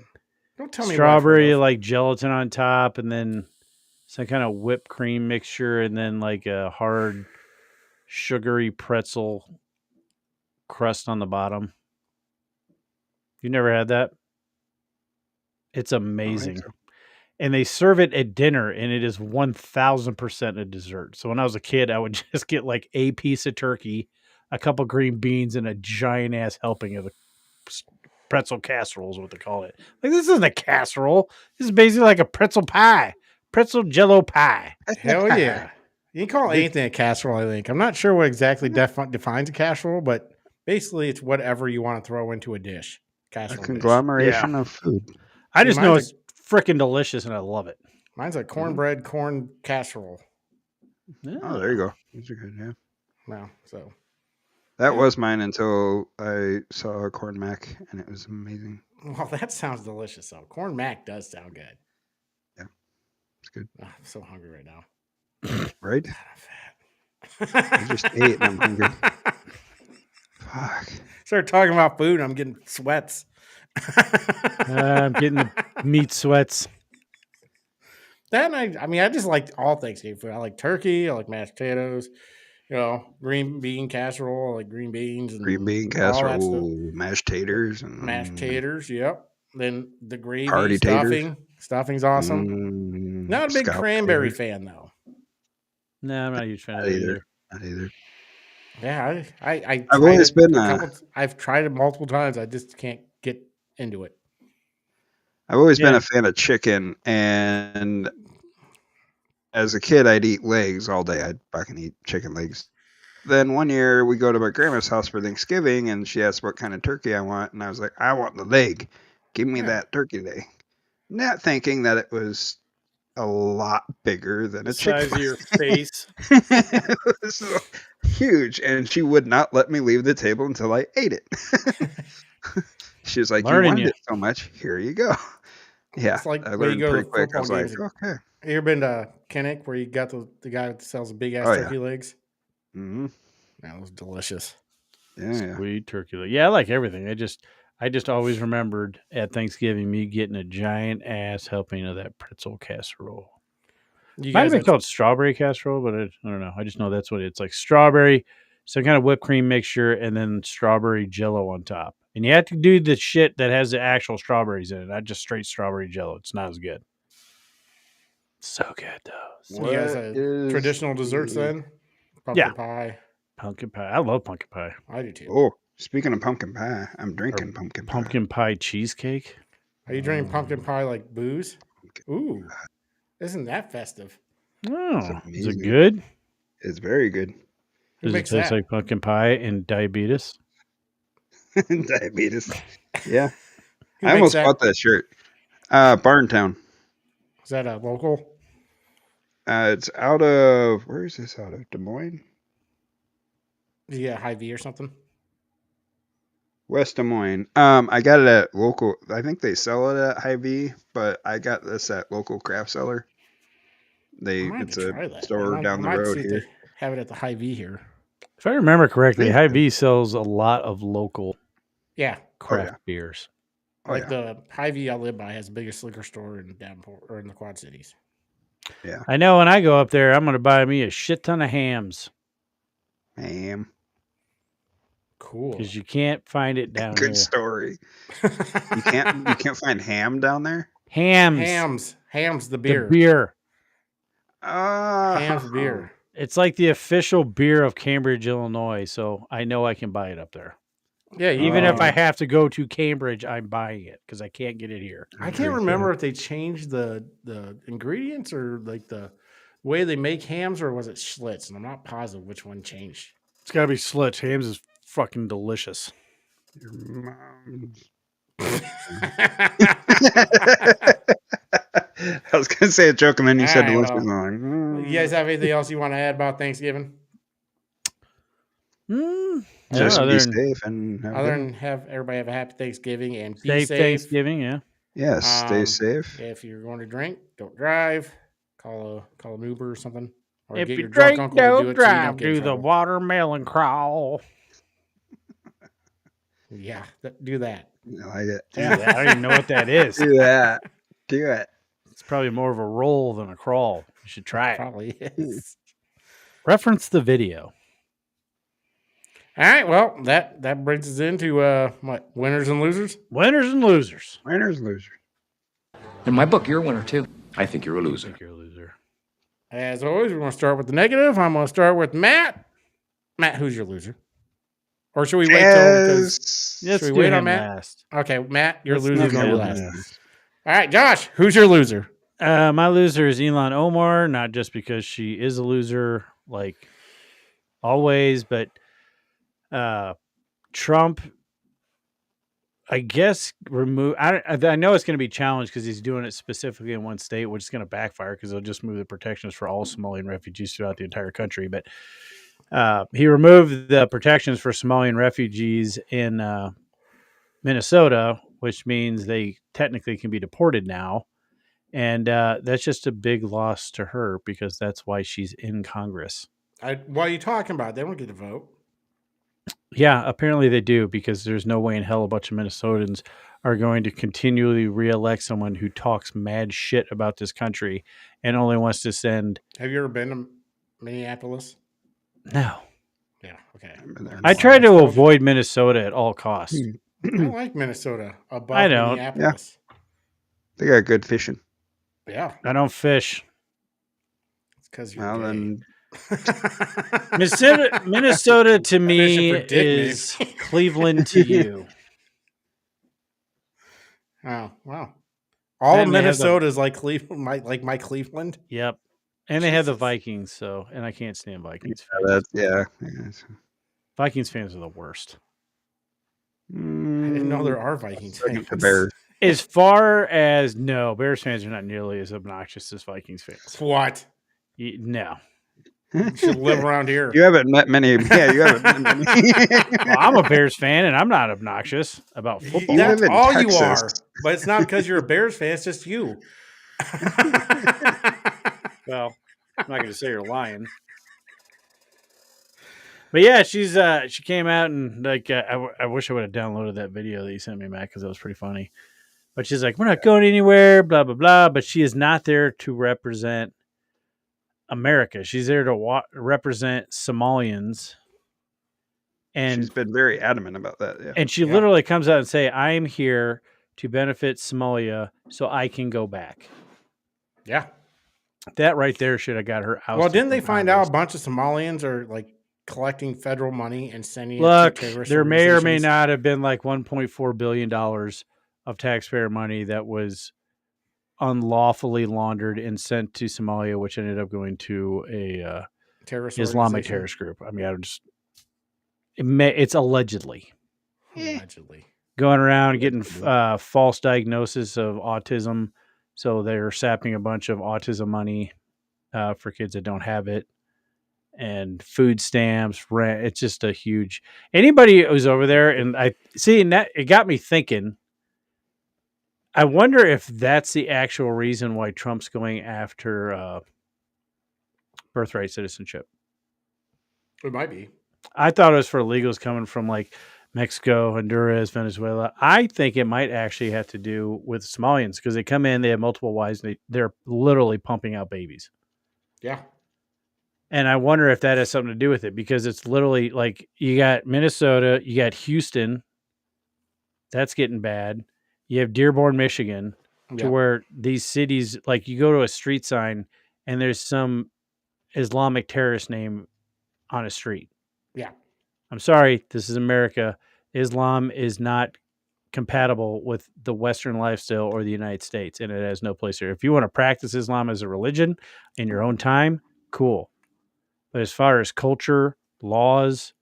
Don't tell me what I've heard strawberry of. like gelatin on top, and then some kind of whipped cream mixture, and then like a hard sugary pretzel crust on the bottom. You never had that? It's I don't think amazing. so. And they serve it at dinner, and it is 1000% a dessert. So when I was a kid, I would just get like a piece of turkey, a couple green beans, and a giant ass helping of the pretzel casserole is what they call it. Like, this isn't a casserole. This is basically like a pretzel pie, pretzel jello pie. Hell yeah. You can call anything a casserole, I think. I'm not sure what exactly defines a casserole, but basically it's whatever you want to throw into a dish. A Casserole dish. conglomeration of food. I See, just know mine's it's freaking delicious, and I love it. Mine's a cornbread corn casserole. Oh, there you go. These are good. Yeah, Wow. So that Yeah. was mine until I saw a corn mac, and it was amazing. well, that sounds delicious though. Corn mac does sound good. It's good, Oh, I'm so hungry right now. right? God, I'm fat. I just ate and I'm hungry. Fuck. Start talking about food. I'm getting sweats. I'm getting the meat sweats. That and I mean, I just like all Thanksgiving food. I like turkey. I like mashed potatoes. Green bean casserole. I like green beans and Green bean all that stuff. casserole, mashed taters, and Mashed taters. Yep. Then the gravy, Hearty taters. stuffing. Stuffing's awesome. Not a big scallop cranberry tater. fan though. No, I'm not a huge fan Not of it either. either. Not either. Yeah, I've I've tried always it been I've tried it multiple times. I just can't get into it. I've always been Yeah. a fan of chicken, and as a kid, I'd eat legs all day. I'd fucking eat chicken legs. Then one year we go to my grandma's house for Thanksgiving, and she asked what kind of turkey I want, and I was like, I want the leg. Give me Yeah. that turkey leg. Not thinking that it was a lot bigger than The a chicken. size of your face. It was so huge, and she would not let me leave the table until I ate it. She was like, Learning "You wanted ya. it so much. Here you go." Yeah, It's like I when you learned go to pretty quick. I football was like, games. "Okay." You ever been to Kinnick where you got the guy that sells the big ass Oh, yeah. turkey legs? Mm-hmm. That was delicious. Yeah. Sweet turkey leg. Yeah, I like everything. I just always remembered at Thanksgiving me getting a giant ass helping of that pretzel casserole. You Might have guys been have called strawberry casserole, but I don't know. I just know that's what it's like. Strawberry, some kind of whipped cream mixture, and then strawberry jello on top. And you have to do the shit that has the actual strawberries in it, not just straight strawberry jello. It's not as good. So good though. So you guys What have is traditional desserts the- then? Pumpkin Yeah. pie. pumpkin pie. I love pumpkin pie. I do too. Oh, speaking of pumpkin pie, I'm drinking pumpkin pie. Pumpkin pie cheesecake. Are you drinking pumpkin pie like booze? Pumpkin Ooh, isn't that festive? Oh, is it amazing. good? It's very good. Who Does it makes taste that? like pumpkin pie and diabetes? Diabetes. Yeah. Who I makes almost that? bought that shirt. Barntown. Is that a local? It's out of, where is this out of? Des Moines? Did you get a Hy-Vee or something? West Des Moines. I got it at local. I think they sell it at Hy-Vee, but I got this at local craft seller. I might have It's to a try that. store I down the might road see if here. they have it at the Hy-Vee here. If I remember correctly, Think Hy-Vee sells a lot of local Yeah, craft beers. Oh, like yeah. the Hy-Vee I live by has the biggest liquor store in Davenport or in the Quad Cities. Yeah. I know when I go up there, I'm going to buy me a shit ton of hams Ham. Cool. because you can't find it down Good here. story. You can't find ham down there? Hams. Hams, the The beer. beer. Hams beer. It's like the official beer of Cambridge, Illinois. So I know I can buy it up there. Yeah, Even if I can- have to go to Cambridge, I'm buying it because I can't get it here. I can't remember if they changed the ingredients or like the way they make hams, or was it Schlitz? And I'm not positive which one changed. It's got to be Schlitz. Hams is fucking delicious. Your mom's. I was gonna say a joke, and then you said All right, delicious. well, I'm like, You guys have anything else you want to add about Thanksgiving? just other be than safe and have Other fun. than have everybody have a happy Thanksgiving and be safe safe. Thanksgiving, yeah. Yes, stay Um, safe. If you're going to drink, don't drive. Call an Uber or something. Or If get you your drunk drink, uncle to do don't it so you drive. don't get in Do the trouble. watermelon crawl. Yeah, do that. I like it. Do that. I don't even know what that is. Do that. Do it. It's probably more of a roll than a crawl. You should try it. Probably is. Reference the video. All right. Well, that brings us into what, winners and losers. Winners and losers. Winners and losers. In my book, you're a winner too. I think you're a I loser. think you're a loser. As always, we're going to start with the negative. I'm going to start with Matt. Matt, who's your loser? Or should we wait till? Because Let's we do wait on him Matt? last. Okay, Matt, your Let's loser's not going to go be last. last. All right, Josh, who's your loser? My loser is Elon Omar, not just because she is a loser, like always, but Trump, I guess, I know it's going to be challenged because he's doing it specifically in one state, which is going to backfire because they'll just move the protections for all Somalian refugees throughout the entire country. But he removed the protections for Somalian refugees in Minnesota, which means they technically can be deported now. And that's just a big loss to her because that's why she's in Congress. What are you talking about? They don't get to vote. Yeah, apparently they do because there's no way in hell a bunch of Minnesotans are going to continually reelect someone who talks mad shit about this country and only wants to send. Have you ever been to Minneapolis? No. Yeah, okay. I try to avoid Minnesota at all costs. I like Minnesota above I don't. Minneapolis. They got good fishing. Yeah. I don't fish. It's because you're Well, gay. then Minnesota to me for dick, is maybe. Cleveland to you. Oh, wow. All of And they have Minnesota is like Cleveland, my Cleveland. Yep. And they have the Jesus. Vikings, and I can't stand Vikings fans. that's yeah. Vikings fans are the worst. I didn't know there are Vikings Second to fans. Bears. As far as no, Bears fans are not nearly as obnoxious as Vikings fans. What? No. You should live around here. You haven't met many. Yeah, you haven't met many. Well, I'm a Bears fan, and I'm not obnoxious about football. You That's live in all you Texas. are. But it's not because you're a Bears fan. It's just you. Well, I'm not going to say you're lying. But yeah, she came out and like I wish I would have downloaded that video that you sent me, Matt, because that was pretty funny. But she's like, we're not going anywhere, blah blah blah. But she is not there to represent America. She's there to represent Somalians. And She's been very adamant about that. Yeah. and she Yeah. literally comes out and say, I am here to benefit Somalia so I can go back. Yeah. That right there should have got her out. Well, didn't they find out a bunch of Somalians are like collecting federal money and sending it Look, to terrorist there may or may organizations? not have been like $1.4 billion of taxpayer money that was unlawfully laundered and sent to Somalia, which ended up going to a terrorist Islamic organization? terrorist group. I mean, it's allegedly Allegedly. going around getting false diagnosis of autism. So they're sapping a bunch of autism money for kids that don't have it, and food stamps, rent. It's just a huge. Anybody who's over there, and I see, and that it got me thinking. I wonder if that's the actual reason why Trump's going after birthright citizenship. It might be. I thought it was for illegals coming from like Mexico, Honduras, Venezuela. I think it might actually have to do with Somalians because they come in, they have multiple wives, and they're literally pumping out babies. Yeah. And I wonder if that has something to do with it because it's literally like you got Minnesota, you got Houston. That's getting bad. You have Dearborn, Michigan, to where these cities, like you go to a street sign and there's some Islamic terrorist name on a street. Yeah. I'm sorry, this is America. Islam is not compatible with the Western lifestyle or the United States, and it has no place here. If you want to practice Islam as a religion in your own time, cool. But as far as culture, laws,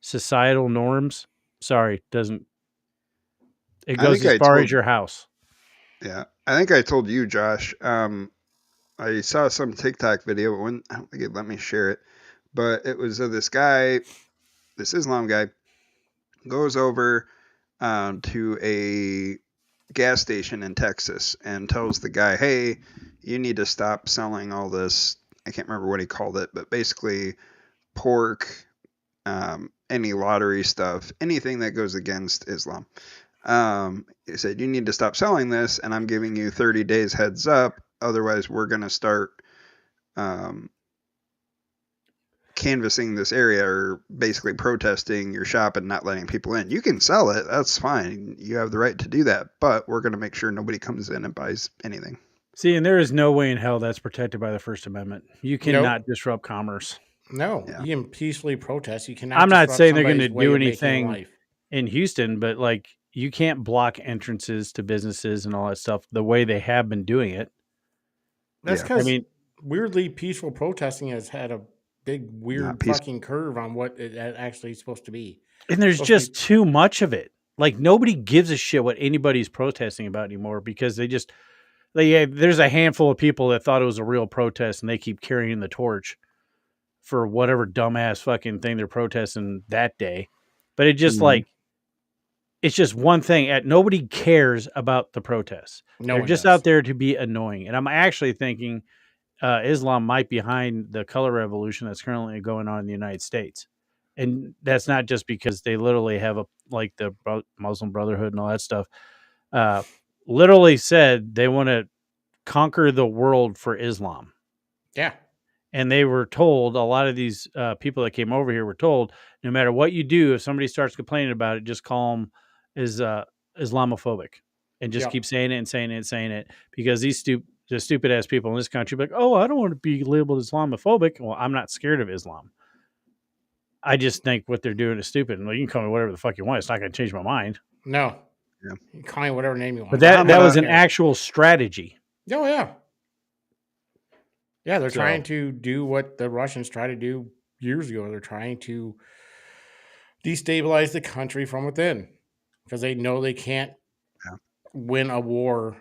societal norms, sorry, doesn't. It goes as far as your house. Yeah, I think I told you, Josh. I saw some TikTok video, but I don't think it let me share it. But it was of this guy, this Islam guy, goes over to a gas station in Texas and tells the guy, hey, you need to stop selling all this. I can't remember what he called it, but basically pork, any lottery stuff, anything that goes against Islam. He said, you need to stop selling this, and I'm giving you 30 days heads up. Otherwise, we're going to start canvassing this area, or basically protesting your shop and not letting people in. You can sell it. That's fine. You have the right to do that. But we're going to make sure nobody comes in and buys anything. See, and there is no way in hell that's protected by the First Amendment. You cannot Nope. disrupt commerce. No, Yeah. you can peacefully protest. You cannot I'm not disrupt saying they're going to somebody's way do of making a anything life. in Houston, but like you can't block entrances to businesses and all that stuff the way they have been doing it. That's Yeah. because I mean, weirdly peaceful protesting has had a big weird peaceful. fucking curve on what it actually is supposed to be. and there's Supposed to just too much of it. Like nobody gives a shit what anybody's protesting about anymore because there's a handful of people that thought it was a real protest and they keep carrying the torch for whatever dumbass fucking thing they're protesting that day. But it just Mhm. it's just one thing. Nobody cares about the protests. No They're one just does. out there to be annoying. And I'm actually thinking Islam might be behind the color revolution that's currently going on in the United States. And that's not just because they literally have like the Muslim Brotherhood and all that stuff. Literally said they want to conquer the world for Islam. Yeah. And they were told, a lot of these people that came over here were told, no matter what you do, if somebody starts complaining about it, just call them Islamophobic and just Yep. keep saying it and saying it and saying it, because these stupid ass people in this country be like, oh, I don't want to be labeled Islamophobic. Well, I'm not scared of Islam. I just think what they're doing is stupid. And you can call me whatever the fuck you want. It's not going to change my mind. No. Yeah. You can call me whatever name you want. But that I'm not was an scared. actual strategy. Oh, yeah. Yeah, they're So- trying to do what the Russians tried to do years ago. They're trying to destabilize the country from within because they know they can't Yeah. win a war.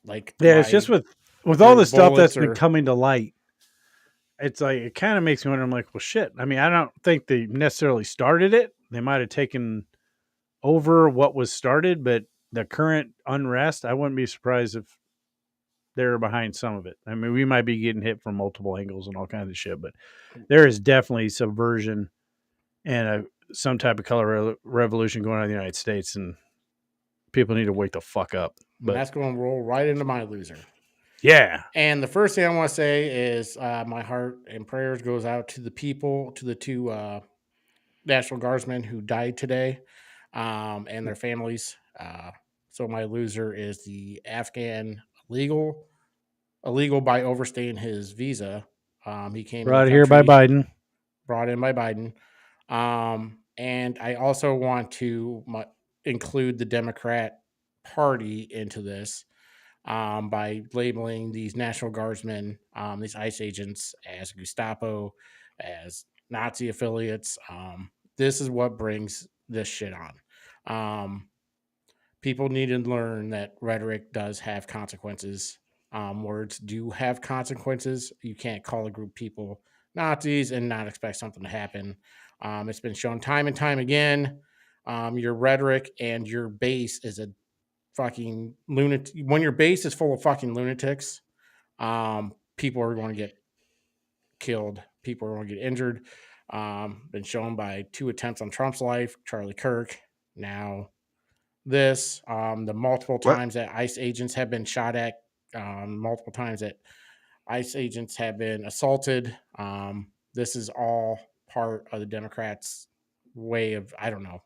Like, Yeah, it's by just with all through the stuff that's bullets been or- coming to light. It's like it kind of makes me wonder. I'm like, well, shit. I mean, I don't think they necessarily started it. They might have taken over what was started, but the current unrest, I wouldn't be surprised if they're behind some of it. I mean, we might be getting hit from multiple angles and all kinds of shit, but there is definitely subversion and some type of color revolution going on in the United States, and people need to wake the fuck up. and But that's going to roll right into my loser. yeah, And the first thing I want to say is my heart and prayers goes out to the people, to the two National Guardsmen who died today, and their families. So my loser is the Afghan illegal by overstaying his visa. He came in brought the here by country, Biden. brought in by Biden. And I also want to include the Democrat Party into this. By labeling these National Guardsmen, these ICE agents, as Gestapo, as Nazi affiliates. This is what brings this shit on. People need to learn that rhetoric does have consequences. Words do have consequences. You can't call a group of people Nazis and not expect something to happen. It's been shown time and time again. Your rhetoric and your base is a fucking lunatic. When your base is full of fucking lunatics, people are going to get killed. People are going to get injured. Been shown by 2 attempts on Trump's life, Charlie Kirk. Now this, the multiple What? times that ICE agents have been shot at, multiple times that ICE agents have been assaulted. This is all part of the Democrats' way of, I don't know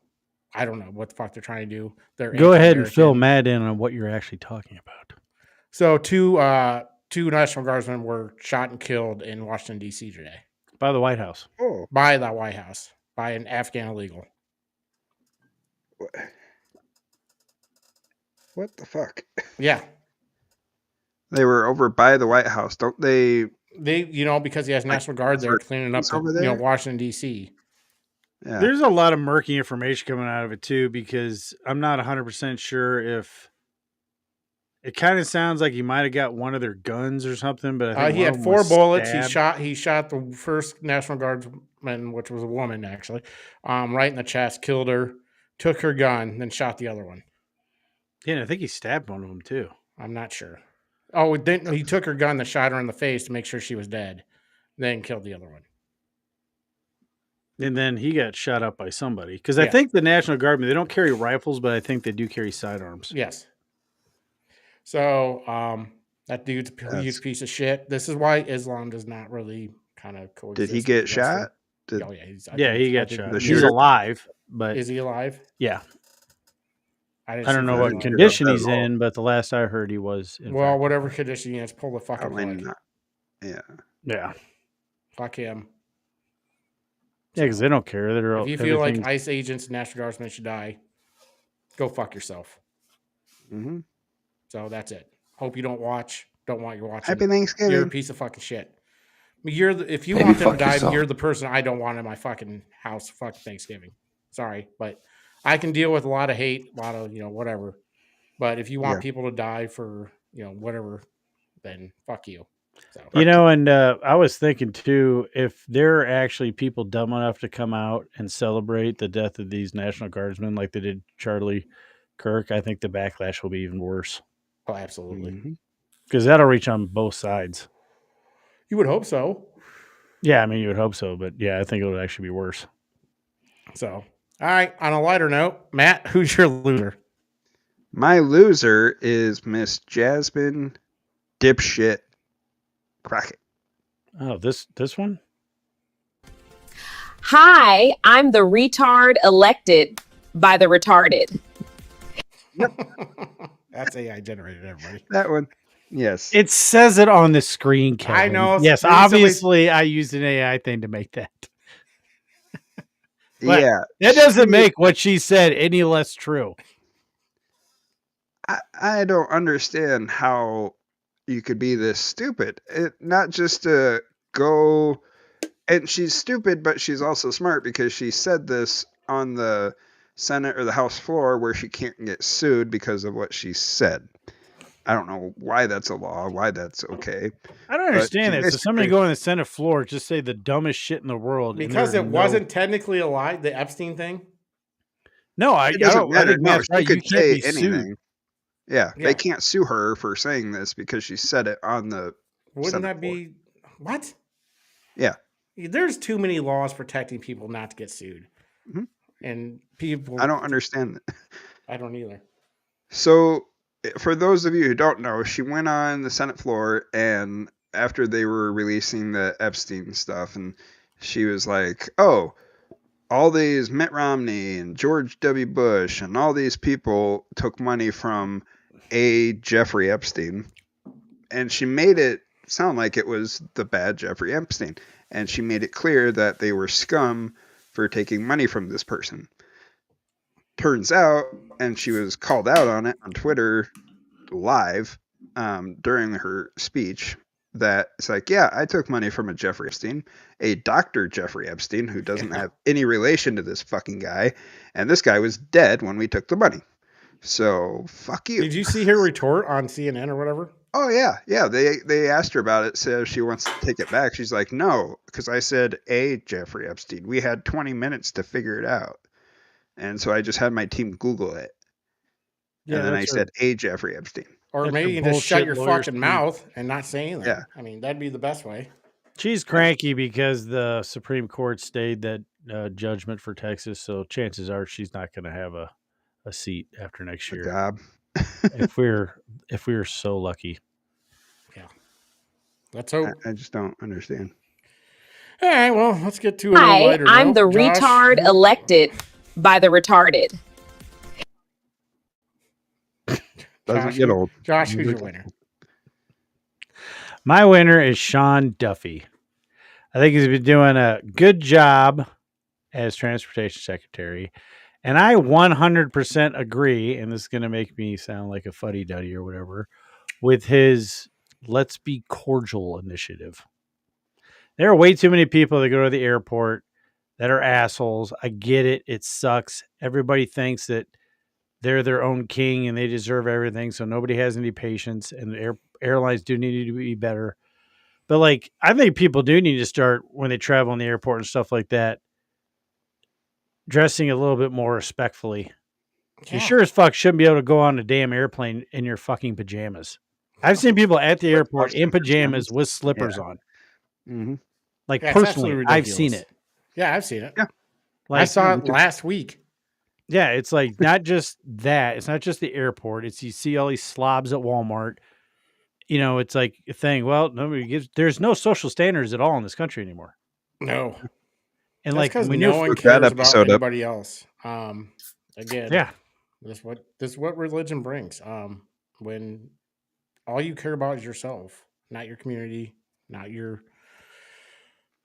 what the fuck they're trying to do. They're Go ahead and fill anti-American. Matt in on what you're actually talking about. So two National Guardsmen were shot and killed in Washington, D.C. today By the White House. Oh, by the White House, by an Afghan illegal. what the fuck? Yeah. They were over by the White House, don't they? They, because he has National Guard there cleaning up over there? Washington, D.C. Yeah. There's a lot of murky information coming out of it too, because I'm not 100% sure if it kind of sounds like he might have got one of their guns or something, but I think He one of had them 4 was bullets. stabbed. He shot the first National Guardsman, which was a woman actually, right in the chest, killed her, took her gun, then shot the other one. Yeah, and I think he stabbed one of them too. I'm not sure. Oh, then he took her gun and shot her in the face to make sure she was dead, then killed the other one. And then he got shot up by somebody. Because I Yeah. think the National Guard, they don't carry rifles, but I think they do carry sidearms. Yes. So that dude's a huge piece of shit. This is why Islam does not really kind of coexist. Did he with get the rest of- shot? Did, Oh yeah, He got shot. the He's shooter- alive, but Is he alive? yeah. didn't I don't see know if what he was alive. condition at he's all. in, but the last I heard he was. In Well, fact, whatever condition he is, pull the fucking Probably plug. not. Yeah. yeah. Fuck him. Yeah, because they don't care. They're If you feel like everything's- ICE agents and National Guardsmen should die, go fuck yourself. Mm-hmm. So that's it. Hope you don't watch. Don't want you watching. Happy You're a Thanksgiving. piece of fucking shit. I mean, if you Maybe want them to fuck die, yourself. you're the person I don't want in my fucking house. Fuck Thanksgiving. Sorry, but I can deal with a lot of hate, a lot of whatever. But if you want Yeah. people to die for whatever, then fuck you. So and I was thinking too, if there are actually people dumb enough to come out and celebrate the death of these National Guardsmen like they did Charlie Kirk, I think the backlash will be even worse. oh, absolutely. Mhm. Because that'll reach on both sides. You would hope so. Yeah, I mean, you would hope so, but yeah, I think it would actually be worse. So, all right. On a lighter note, Matt, who's your loser? My loser is Miss Jasmine Dipshit Crockett. Oh, this one? Hi, I'm the retard elected by the retarded. That's AI generated, everybody. That one. Yes. It says it on the screen, Kevin. I know. Yes, Recently- obviously I used an AI thing to make that. but yeah. That doesn't make what she said any less true. I don't understand how you could be this stupid. Not just to go, and she's stupid, but she's also smart because she said this on the Senate or the House floor where she can't get sued because of what she said. I don't know why that's a law, why that's okay. I don't understand she that. So somebody basically- go on the Senate floor, just say the dumbest shit in the world. and Because there's it wasn't technically a lie, the Epstein thing. No, I It doesn't don't. I matter. think No, Matt's she right. could You can't say be anything. sued. Yeah, Yeah. they can't sue her for saying this because she said it on the. Wouldn't Senate that floor. be what? Yeah. There's too many laws protecting people not to get sued. Mhm. And people I don't understand that. I don't either. So, for those of you who don't know, she went on the Senate floor, and after they were releasing the Epstein stuff, and she was like, "Oh, all these Mitt Romney and George W. Bush and all these people took money from a Jeffrey Epstein," and she made it sound like it was the bad Jeffrey Epstein, and she made it clear that they were scum for taking money from this person. Turns out, and she was called out on it on Twitter live during her speech, that it's like, yeah, I took money from a Jeffrey Epstein, a Dr. Jeffrey Epstein, who doesn't have any relation to this fucking guy, and this guy was dead when we took the money. So, fuck you. Did you see her retort on CNN or whatever? Oh, yeah. Yeah, they asked her about it, so if she wants to take it back. She's like, no, because I said a Jeffrey Epstein. We had 20 minutes to figure it out. And so I just had my team Google it. Yeah, and then I that's said a Jeffrey Epstein. Or That's maybe a you can just shut bullshit your lawyer's fucking speak. mouth and not say anything. Yeah. I mean, that'd be the best way. She's cranky because the Supreme Court stayed that judgment for Texas, so chances are she's not going to have a seat after next Good year. job. if we're so lucky. Let's hope. I just don't understand. All right, well, let's get to a Hi, lighter I'm note. the Josh, retard elected by the retarded. Doesn't Josh, get old. Josh, who's your winner? My winner is Sean Duffy. I think he's been doing a good job as transportation secretary. And I 100% agree, and this is going to make me sound like a fuddy-duddy or whatever, with his Let's Be Cordial initiative. There are way too many people that go to the airport that are assholes. I get it. It sucks. Everybody thinks that they're their own king and they deserve everything, so nobody has any patience, and the airlines do need to be better. But, like, I think people do need to start, when they travel in the airport and stuff like that, dressing a little bit more respectfully. Yeah. You sure as fuck shouldn't be able to go on a damn airplane in your fucking pajamas. I've seen people at the airport in pajamas with slippers on. Mm-hmm. Like, Yeah, it's personally, absolutely I've seen ridiculous. it. Yeah, I've seen it. Yeah. I saw it last week. Yeah, it's like not just that. It's not just the airport. It's you see all these slobs at Walmart. You know, it's like a thing. Well, nobody gives. There's no social standards at all in this country anymore. No, And that's like because when no you're, one Look that cares about episode up. anybody else. Again, yeah, this is what religion brings. When all you care about is yourself, not your community, not your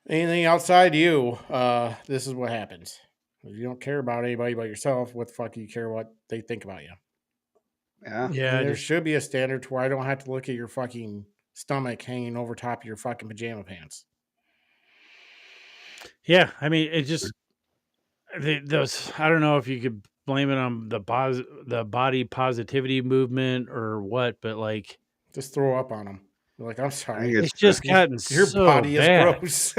anything outside you. This is what happens. If you don't care about anybody but yourself, what the fuck do you care what they think about you? Yeah. yeah, And there just should be a standard to where I don't have to look at your fucking stomach hanging over top of your fucking pajama pants. yeah. I mean, it just those. I don't know if you could blame it on the body positivity movement or what, but like Just throw up on them. You're like, I'm I sorry. think it's just gotten Your so body is bad. gross.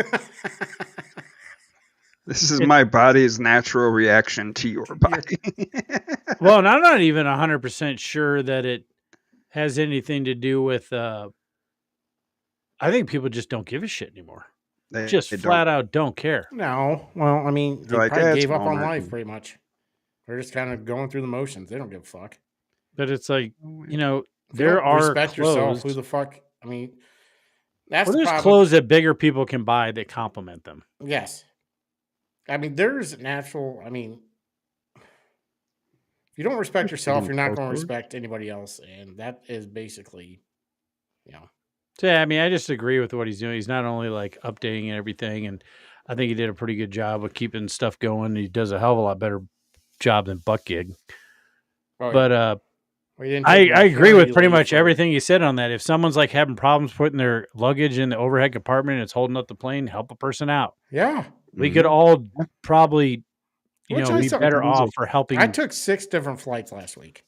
this is my body's natural reaction to your body. Well, and I'm not even 100% sure that it has anything to do with. I think people just don't give a shit anymore. Just They flat don't. out don't care. No. Well, I mean, they They're like, probably "Yeah, it's gave up on Walmart." life pretty much. They're just kind of going through the motions. They don't give a fuck. But it's like, you know, If you there don't are respect yourself. clothes. Who the fuck? I mean, that's Well, the there's problem. clothes that bigger people can buy that complement them. Yes. I mean, there's natural. I mean, if you don't respect yourself, you're not going to respect anybody else. And that is basically, you know. So, yeah, I mean, I just agree with what he's doing. He's not only like updating and everything, and I think he did a pretty good job of keeping stuff going. He does a hell of a lot better job than Buck Gig. Oh, yeah. But Well, he didn't I take agree with maternity pretty leave much for- everything you said on that. If someone's like having problems putting their luggage in the overhead compartment and it's holding up the plane, help a person out. Yeah. We could all probably, Which be I saw- better off for helping. I took 6 different flights last week.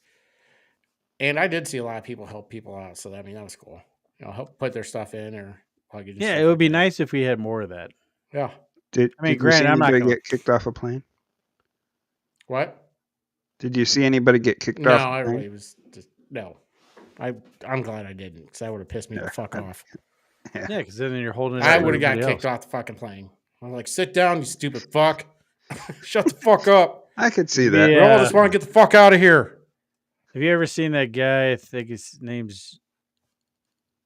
And I did see a lot of people help people out. So, I mean, that was cool. You know, help put their stuff in or luggage. and Yeah, stuff it would like be that. nice if we had more of that. Yeah. Did I mean, you see granted, I'm not anybody gonna- get kicked off a plane? What? Did you see anybody get kicked No, off I a plane? really was just, no. I'm glad I didn't because that would have pissed me the fuck off. Yeah, because then you're holding it I up for would have got everybody kicked else. off the fucking plane. I'm like, sit down, you stupid fuck. Shut the fuck up. I could see that. We all Yeah. just want to get the fuck out of here. Have you ever seen that guy? I think his name's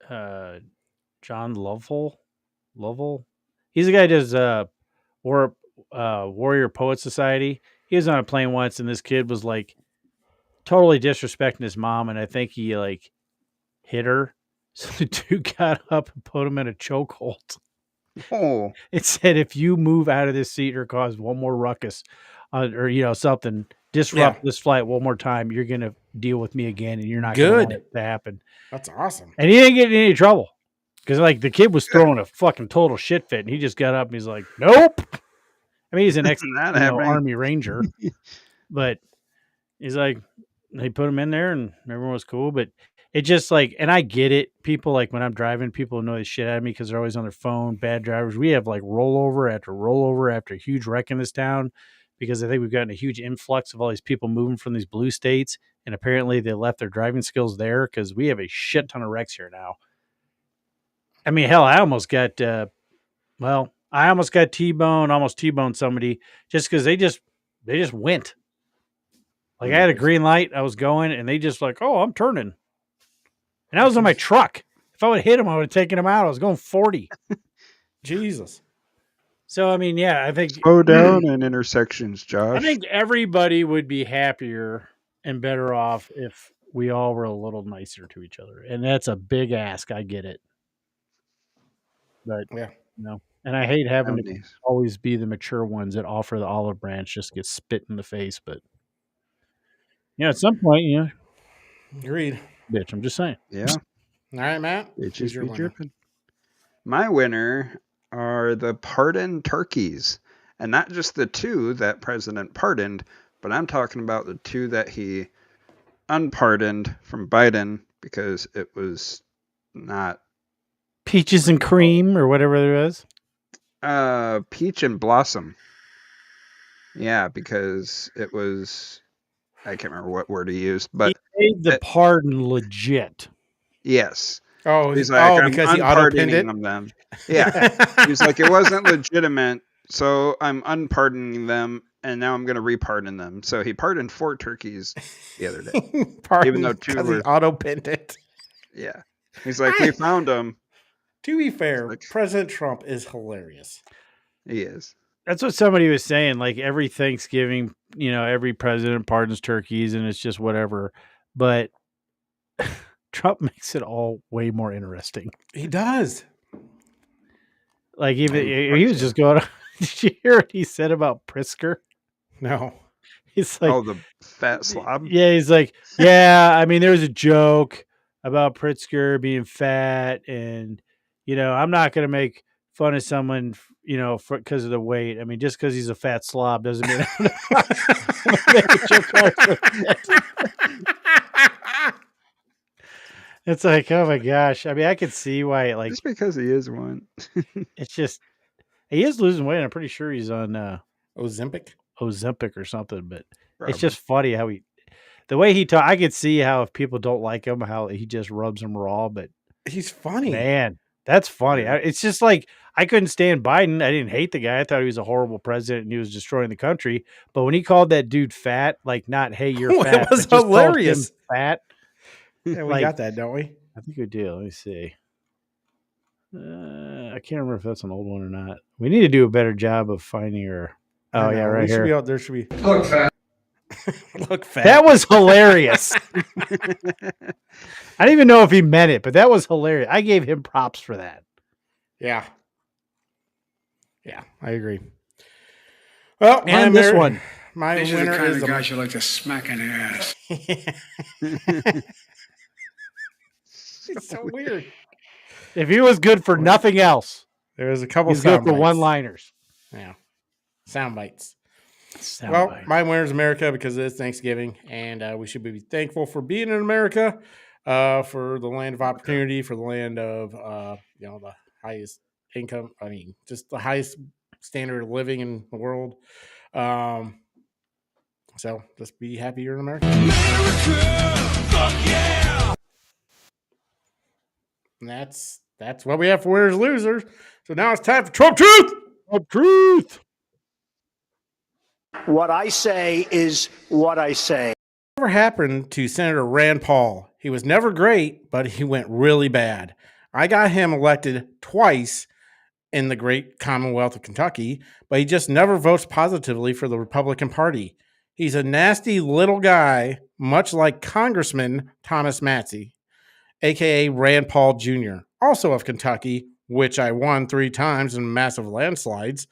John Lovell. Lovell. He's the guy who does Warrior Poet Society. He was on a plane once, and this kid was like totally disrespecting his mom, and I think he like hit her. So the dude got up and put him in a chokehold. Oh, It said, "If you move out of this seat or cause one more ruckus, or something, disrupt this flight one more time, you're gonna deal with me again, and you're not gonna want Good. it to happen." That's awesome. And he didn't get in any trouble because, like, the kid was throwing a fucking total shit fit, and he just got up and he's like, "Nope." I mean, he's an not happening. Army Ranger, but he's like, they put him in there, and everyone was cool. But it just like, and I get it. People like when I'm driving, people annoy the shit out of me because they're always on their phone. Bad drivers. We have like rollover after huge wreck in this town because I think we've gotten a huge influx of all these people moving from these blue states, and apparently they left their driving skills there because we have a shit ton of wrecks here now. I mean, hell, I almost got T-boned somebody just because they just went. Like I had a green light, I was going, and they just like, "Oh, I'm turning," and I was in my truck. If I would have hit him, I would have taken him out. I was going 40. Jesus. So I mean, yeah, I think slow down in intersections, Josh. I think everybody would be happier and better off if we all were a little nicer to each other, and that's a big ask. I get it, but Yeah. and I hate having to Nowadays. always be the mature ones that offer the olive branch, just get spit in the face. But at some point, Agreed. bitch. I'm just saying. Yeah, All right, Matt. it Who's just your be winner? dripping. My winner are the pardoned turkeys, and not just the 2 that President pardoned, but I'm talking about the 2 that he unpardoned from Biden because it was not Peaches and cream or whatever there is. peach and blossom. Yeah, because it was, I can't remember what word he used, but He made the pardon legit. yes. Oh, He's like, I'm because he auto-pinned it? unpardoning them. Yeah. He's like, it wasn't legitimate, So I'm unpardoning them, and now I'm going to repardon them. So he pardoned 4 turkeys the other day. Pardon, though 2 because he were- auto-pinned it. Yeah. He's like, we found them. To be fair, Like- President Trump is hilarious. He is. That's what somebody was saying. Like every Thanksgiving, every president pardons turkeys and it's just whatever. But Trump makes it all way more interesting. He does. Like even he was just going, did you hear what he said about Pritzker? No. He's like, The fat slob. yeah, he's like, yeah, I mean, there was a joke about Pritzker being fat and, I'm not going to make fun of someone, because of the weight. I mean, just because he's a fat slob doesn't mean I'm gonna make a joke out of it. It's like, oh my gosh. I mean, I could see why, like, Just because he is one. it's just, he is losing weight. I'm pretty sure he's on Ozempic? Ozempic or something, but Probably. it's just funny how the way he talk. I could see how if people don't like him, how he just rubs them raw, but He's funny. man, that's funny. Yeah. It's just like, I couldn't stand Biden. I didn't hate the guy. I thought he was a horrible president and he was destroying the country. But when he called that dude fat, like not, hey, you're It fat. was but just called him hilarious. Fat. Yeah, we Like- got that, don't we? I think we do. Let me see. I can't remember if that's an old one or not. We need to do a better job of finding her. Oh, yeah, right Should be here. out there. Should be. Look fat. Look fat. That was hilarious. I don't even know if he meant it, but that was hilarious. I gave him props for that. Yeah. Yeah, I agree. Well, And this one. My These are the winner kind is of guys you like to smack in the ass. It's so weird. If he was good for nothing else, There's a couple he's good sound for bites. one-liners. Yeah. Sound bites. Sound Well, bite. my winner is America because it's Thanksgiving, and we should be thankful for being in America, for the land of opportunity, for the land of the highest income. I mean, just the highest standard of living in the world. So just be happy you're in America. And that's what we have for winners losers. So now it's time for Trump Truth. Trump Truth. What I say is what I say. Whatever happened to Senator Rand Paul? He was never great, but he went really bad. I got him elected twice in the great Commonwealth of Kentucky, but he just never votes positively for the Republican Party. He's a nasty little guy, much like Congressman Thomas Massey, a.k.a. Rand Paul Jr., also of Kentucky, which I won 3 times in massive landslides.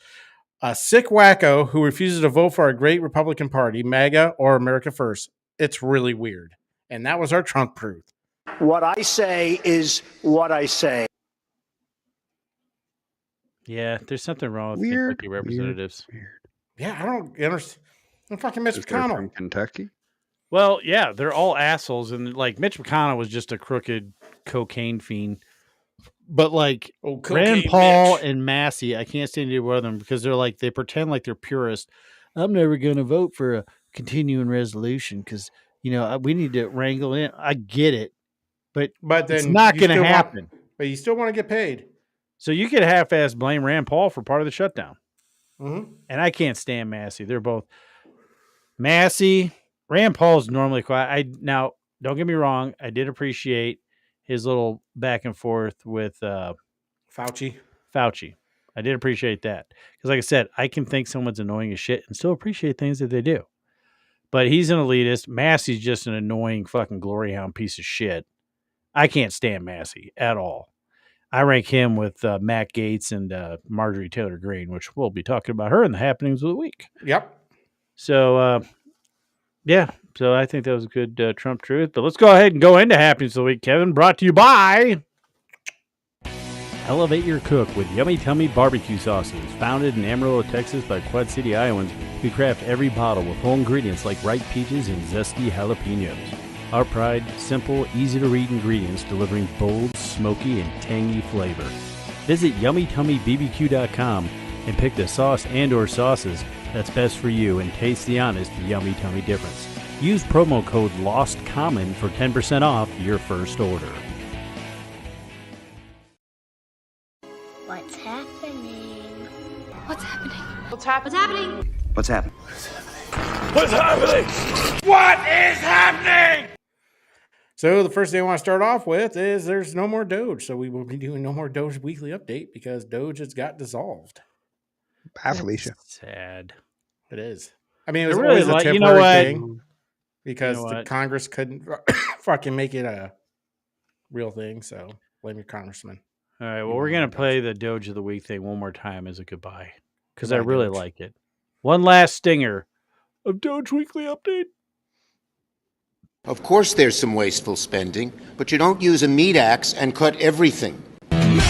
A sick wacko who refuses to vote for our great Republican Party, MAGA or America First. It's really weird. And that was our Trump Truth. What I say is what I say. Yeah, there's something wrong with Weird, Kentucky representatives. Yeah, I don't understand. I'm fucking Mitch Is they're McConnell. from Kentucky. Well, yeah, they're all assholes, and like Mitch McConnell was just a crooked cocaine fiend. But like Oh, Rand Paul and Massey, I can't stand either one of them because they're like they pretend like they're purist. I'm never going to vote for a continuing resolution because we need to wrangle in. I get it, but then it's not you going to still want- happen. But you still want to get paid. So you could half-ass blame Rand Paul for part of the shutdown. Mm-hmm. And I can't stand Massey. They're both Massey. Rand Paul's normally quiet. Now, don't get me wrong. I did appreciate his little back and forth with Fauci. I did appreciate that. Because like I said, I can think someone's annoying as shit and still appreciate things that they do. But he's an elitist. Massey's just an annoying fucking glory hound piece of shit. I can't stand Massey at all. I rank him with Matt Gaetz and Marjorie Taylor Greene, which we'll be talking about her in the happenings of the week. Yep. So, yeah. So I think that was a good Trump truth. But let's go ahead and go into happenings of the week, Kevin. Brought to you by Elevate Your Cook with Yummy Tummy Barbecue Sauces. Founded in Amarillo, Texas by Quad City Iowans, we craft every bottle with whole ingredients like ripe peaches and zesty jalapenos. Our pride, simple, easy-to-read ingredients delivering bold, smoky, and tangy flavor. Visit YummyTummyBBQ.com and pick the sauce and or sauces that's best for you and taste the honest Yummy Tummy difference. Use promo code LOSTCOMMON for 10% off your first order. What's happening? What's happening? What's happening? What's happening? What is happening? So the first thing I want to start off with is there's no more Doge. So we will be doing no more Doge weekly update because Doge has got dissolved. Bye, Felicia. Sad. It is. I mean, it I was really always a like- temporary you know what? thing because You know the what? Congress couldn't fucking make it a real thing. So blame your congressman. All right. You Well, we're want gonna more play the Doge of the Week thing one more time as a goodbye because I Goodbye, really Doge. like it. One last stinger of Doge Weekly Update. Of course there's some wasteful spending, but you don't use a meat axe and cut everything. America,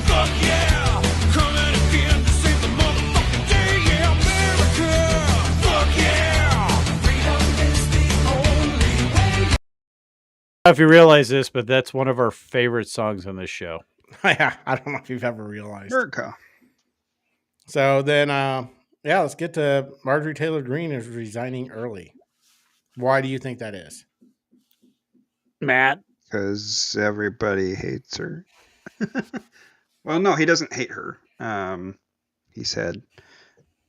fuck yeah. Coming again to save the motherfucking day. Yeah, America, fuck yeah. Freedom is the only way. If you realize this, but that's one of our favorite songs on this show. Yeah, I don't know if you've ever realized. America. So then, yeah, let's get to Marjorie Taylor Greene is resigning early. Why do you think that is? Matt. Because everybody hates her. Well, no, he doesn't hate her. He said,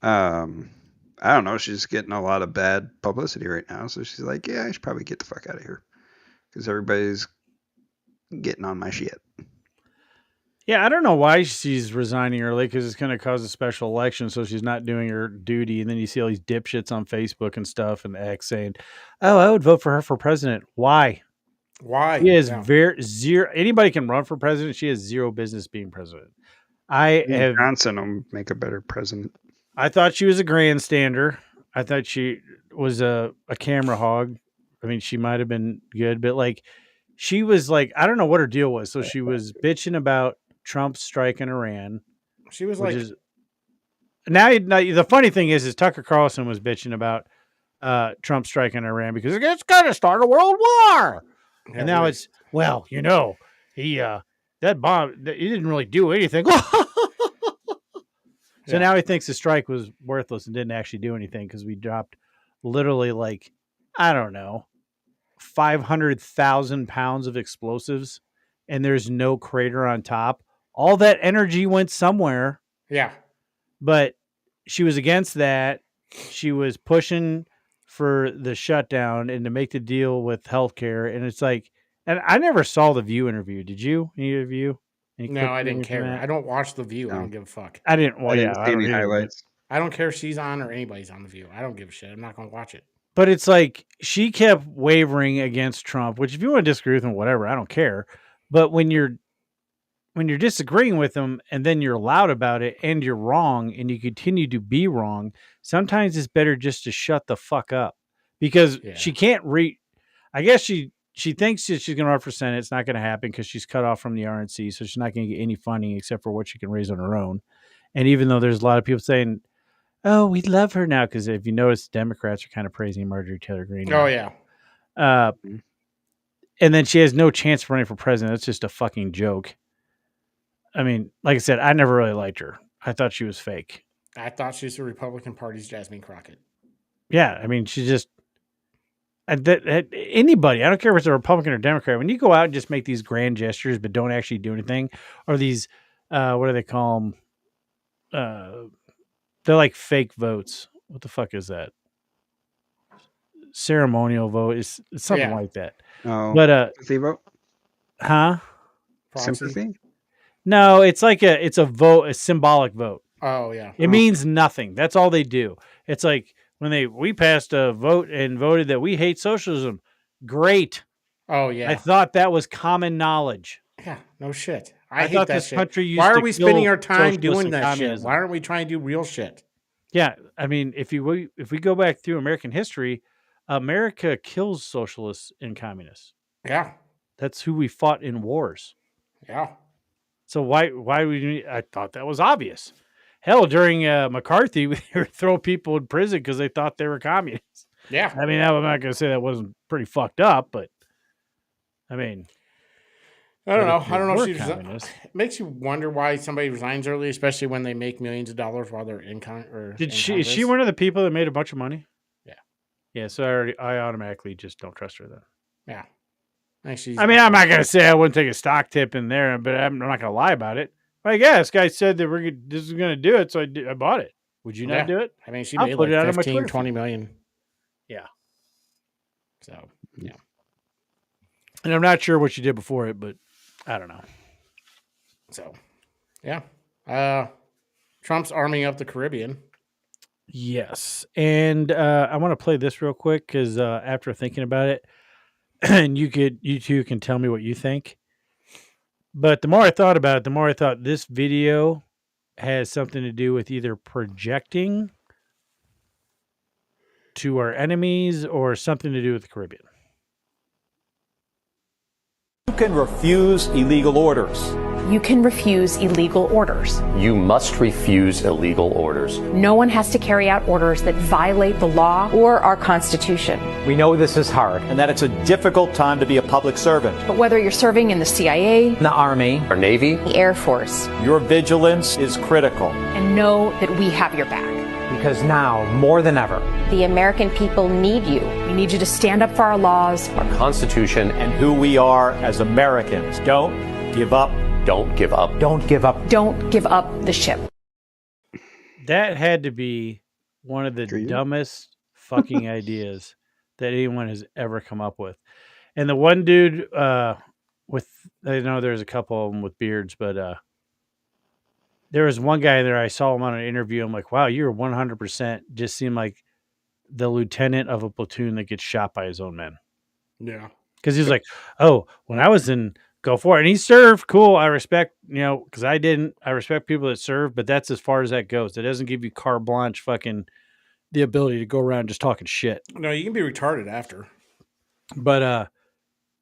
I don't know, she's getting a lot of bad publicity right now. So she's like, yeah, I should probably get the fuck out of here. Because everybody's getting on my shit. Yeah, I don't know why she's resigning early because it's going to cause a special election, so she's not doing her duty. And then you see all these dipshits on Facebook and stuff and X saying, "Oh, I would vote for her for president." Why? Why? She is Yeah. very zero. Anybody can run for president. She has zero business being president. Johnson will make a better president. I thought she was a grandstander. I thought she was a camera hog. I mean, she might have been good, but like, she was like, I don't know what her deal was. So she was bitching about Trump's strike in Iran. She was Which like, is now the funny thing is Tucker Carlson was bitching about Trump striking Iran because it's going to start a world war. yeah, And now weird. it's, well, you know, he that bomb, he didn't really do anything. So Yeah. now he thinks the strike was worthless and didn't actually do anything because we dropped literally like, I don't know, 500,000 pounds of explosives and there's no crater on top. All that energy went somewhere, Yeah. but she was against that. She was pushing for the shutdown and to make the deal with healthcare. And it's like, and I never saw the View interview. Did you? Any of you? Any No, clip I didn't from care. that? I don't watch The View. I No. don't give a fuck. I didn't. Well, I yeah, didn't I see don't any either, but- highlights. I don't care if she's on or anybody's on The View. I don't give a shit. I'm not going to watch it. But it's like she kept wavering against Trump, which if you want to disagree with him, whatever, I don't care. But when you're disagreeing with him and then you're loud about it and you're wrong and you continue to be wrong, sometimes it's better just to shut the fuck up because Yeah. she can't I guess she thinks that she's going to run for Senate. It's not going to happen because she's cut off from the RNC, so she's not going to get any funding except for what she can raise on her own. And even though there's a lot of people saying, "Oh, we love her now," because if you notice, Democrats are kind of praising Marjorie Taylor Greene. Oh, yeah. And then she has no chance of running for president. That's just a fucking joke. I mean, like I said, I never really liked her. I thought she was fake. I thought she was the Republican Party's Jasmine Crockett. Yeah, I mean, she just anybody. I don't care if it's a Republican or Democrat. When you go out and just make these grand gestures but don't actually do anything, or these what do they call them? They're like fake votes. What the fuck is that? Ceremonial vote. It's something Yeah. like that. Oh, But sympathy vote? huh? Proxy? Sympathy? No, it's like it's a vote, a symbolic vote. Oh, yeah. It means nothing. That's all they do. It's like when we passed a vote and voted that we hate socialism. Great. Oh, yeah. I thought that was common knowledge. Yeah, no shit. I hate thought that this shit. country used Why to are we kill spending our time socialists doing and that shit? communism. Why aren't we trying to do real shit? Yeah, I mean, if we go back through American history, America kills socialists and communists. Yeah, That's who we fought in wars. yeah. So why I thought that was obvious. Hell, during McCarthy, we would throw people in prison because they thought they were communists. Yeah. I mean, I'm not going to say that wasn't pretty fucked up, but I mean, I don't but know. if I don't know you if were she's. communist- It makes you wonder why somebody resigns early, especially when they make millions of dollars while they're in Congress. is she one of the people that made a bunch of money? Yeah. Yeah. So I automatically just don't trust her then. Yeah. I think she's. I mean, I'm not going to say I wouldn't take a stock tip in there, but I'm not going to lie about it. Like, yeah, this guy said that this is going to do it, so I bought it. Would you not do it? I mean, she I'll made put like it out on my 15, Twitter 20 feed. million. Yeah. So, yeah. And I'm not sure what she did before it, but I don't know. So, yeah. Trump's arming up the Caribbean. Yes. And I want to play this real quick because after thinking about it, and you two can tell me what you think. But the more I thought about it, the more I thought this video has something to do with either projecting to our enemies or something to do with the Caribbean. You can refuse illegal orders. You can refuse illegal orders. You must refuse illegal orders. No one has to carry out orders that violate the law or our Constitution. We know this is hard and that it's a difficult time to be a public servant. But whether you're serving in the CIA, The Army, Our Navy, the Air Force, your vigilance is critical. and know that we have your back. Because now, more than ever, The American people need you. We need you to stand up for our laws. our Constitution, and who we are as Americans. Don't give up. don't give up. Don't give up. Don't give up the ship. That had to be one of the dumbest fucking ideas that anyone has ever come up with. And the one dude with, I know there's a couple of them with beards, but there was one guy there. I saw him on an interview. I'm like, wow, you're 100% just seemed like the lieutenant of a platoon that gets shot by his own men. Yeah. Because he's like, oh, when I was in, go for it. And he served. Cool. I respect, because I didn't. I respect people that serve, but that's as far as that goes. It doesn't give you carte blanche fucking the ability to go around just talking shit. No, you can be retarded after. But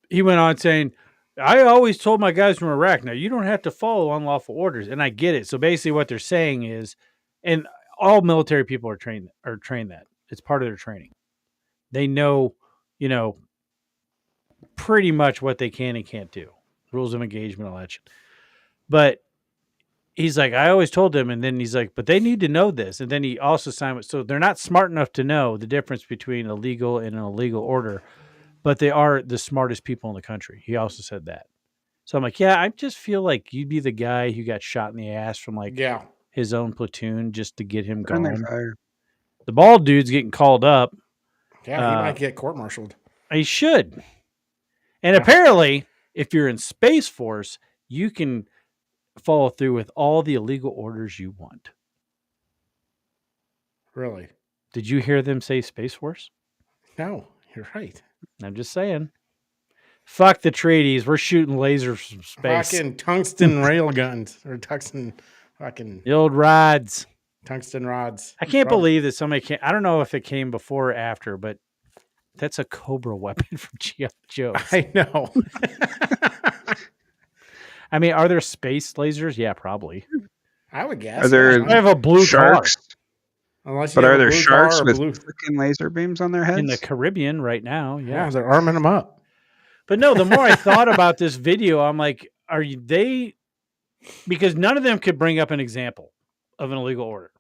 he went on saying, I always told my guys from Iraq, now you don't have to follow unlawful orders. And I get it. So basically what they're saying is, and all military people are trained that. It's part of their training. They know, pretty much what they can and can't do. Rules of engagement, all that shit. But he's like, I always told them. And then he's like, but they need to know this. And then he also signed it. So they're not smart enough to know the difference between a legal and an illegal order, but they are the smartest people in the country. He also said that. So I'm like, yeah, I just feel like you'd be the guy who got shot in the ass from his own platoon just to get him going. The bald dude's getting called up. Yeah, he might get court-martialed. He should. And apparently, if you're in Space Force, you can follow through with all the illegal orders you want. Really? Did you hear them say Space Force? No, you're right. I'm just saying. Fuck the treaties. We're shooting lasers from space. Fucking tungsten rail guns. Or tungsten fucking... The old rods. Tungsten rods. I can't believe that somebody came... I don't know if it came before or after, but that's a Cobra weapon from G.I. Joe. I know. I mean, are there space lasers? Yeah, probably. I would guess. Are there I have a blue sharks? Unless But you have are a there blue sharks car or with blue... freaking laser beams on their heads? in the Caribbean right now. Yeah, they're arming them up. But no, the more I thought about this video, I'm like, because none of them could bring up an example of an illegal order.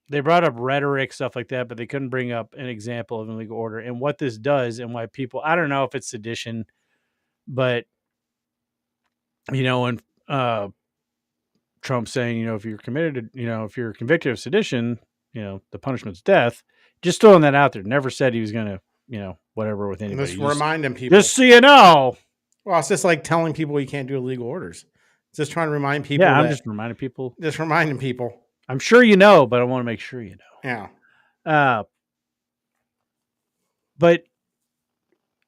They brought up rhetoric, stuff like that, but they couldn't bring up an example of an illegal order. And what this does and why people, I don't know if it's sedition, but, when Trump's saying, if you're committed to, if you're convicted of sedition, the punishment's death, just throwing that out there. Never said he was going to, whatever with anybody. Just reminding people. Just so you know. Well, it's just like telling people you can't do illegal orders. It's just trying to remind people. Yeah, I'm just reminding people. Just reminding people. I'm sure you know, but I want to make sure you know. Yeah. But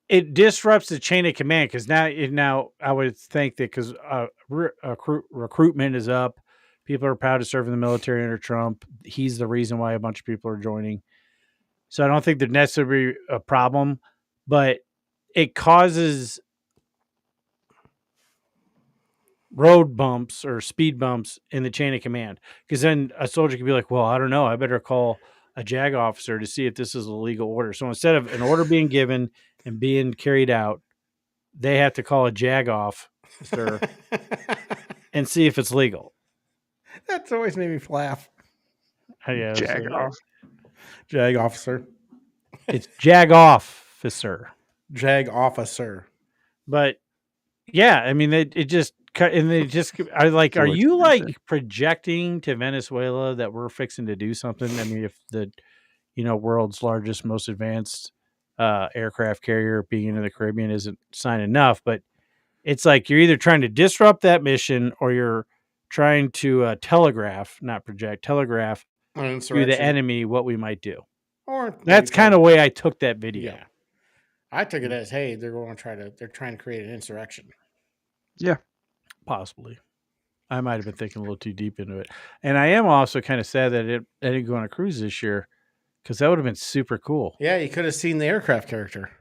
it disrupts the chain of command because now I would think that because recruitment is up, people are proud to serve in the military under Trump. He's the reason why a bunch of people are joining. So I don't think there'd necessarily be a problem, but it causes road bumps or speed bumps in the chain of command. Because then a soldier could be like, well, I don't know. I better call a JAG officer to see if this is a legal order. So instead of an order being given and being carried out, they have to call a JAG officer and see if it's legal. That's always made me laugh. Yeah, JAG off. JAG officer. It's JAG officer. JAG officer. But yeah, I mean, it just and they just are like, So are what you you like gonna say? projecting to Venezuela that we're fixing to do something? I mean, if the world's largest, most advanced aircraft carrier being in the Caribbean isn't sign enough, but it's like you're either trying to disrupt that mission or you're trying to telegraph, not project, telegraph An to the insurrection. enemy what we might do. Or maybe That's try kind to- of way I took that video. Yeah. I took it as, hey, they're trying to create an insurrection. Yeah. Possibly. I might have been thinking a little too deep into it. And I am also kind of sad that I didn't go on a cruise this year because that would have been super cool. Yeah, you could have seen the aircraft character.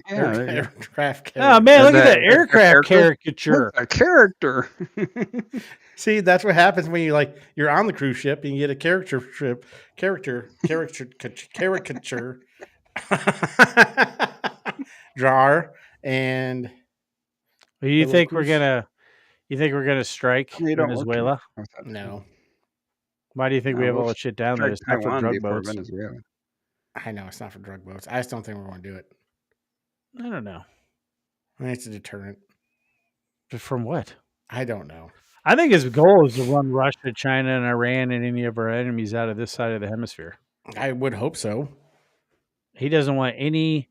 Yeah. there you go. Aircraft character. Oh, man, look at that That aircraft character? caricature. A character. See, that's what happens when you're on the cruise ship and you get a caricature drawer, and You little think we're cruise- gonna strike You don't look Venezuela? at it. no, Why do you think we have all the shit down there? Tried It's not for Taiwan drug before boats. Venezuela. I know it's not for drug boats. I just don't think we're going to do it. I don't know. I think it's a deterrent. But from what? I don't know. I think his goal is to run Russia, China, and Iran and any of our enemies out of this side of the hemisphere. I would hope so. He doesn't want any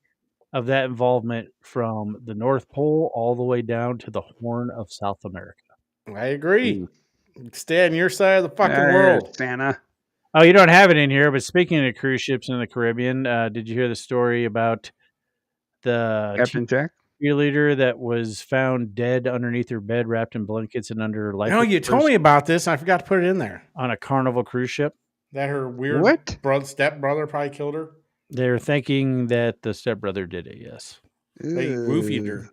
of that involvement from the North Pole all the way down to the Horn of South America. I agree. Stay on your side of the fucking There, world. Santa. Oh, you don't have it in here, but speaking of cruise ships in the Caribbean, did you hear the story about the Captain Jack? cheerleader that was found dead underneath her bed, wrapped in blankets and under life? No, you told me about this, and I forgot to put it in there. On a Carnival cruise ship. That her weird What? stepbrother probably killed her. They're thinking that the stepbrother did it, yes. They roofied her.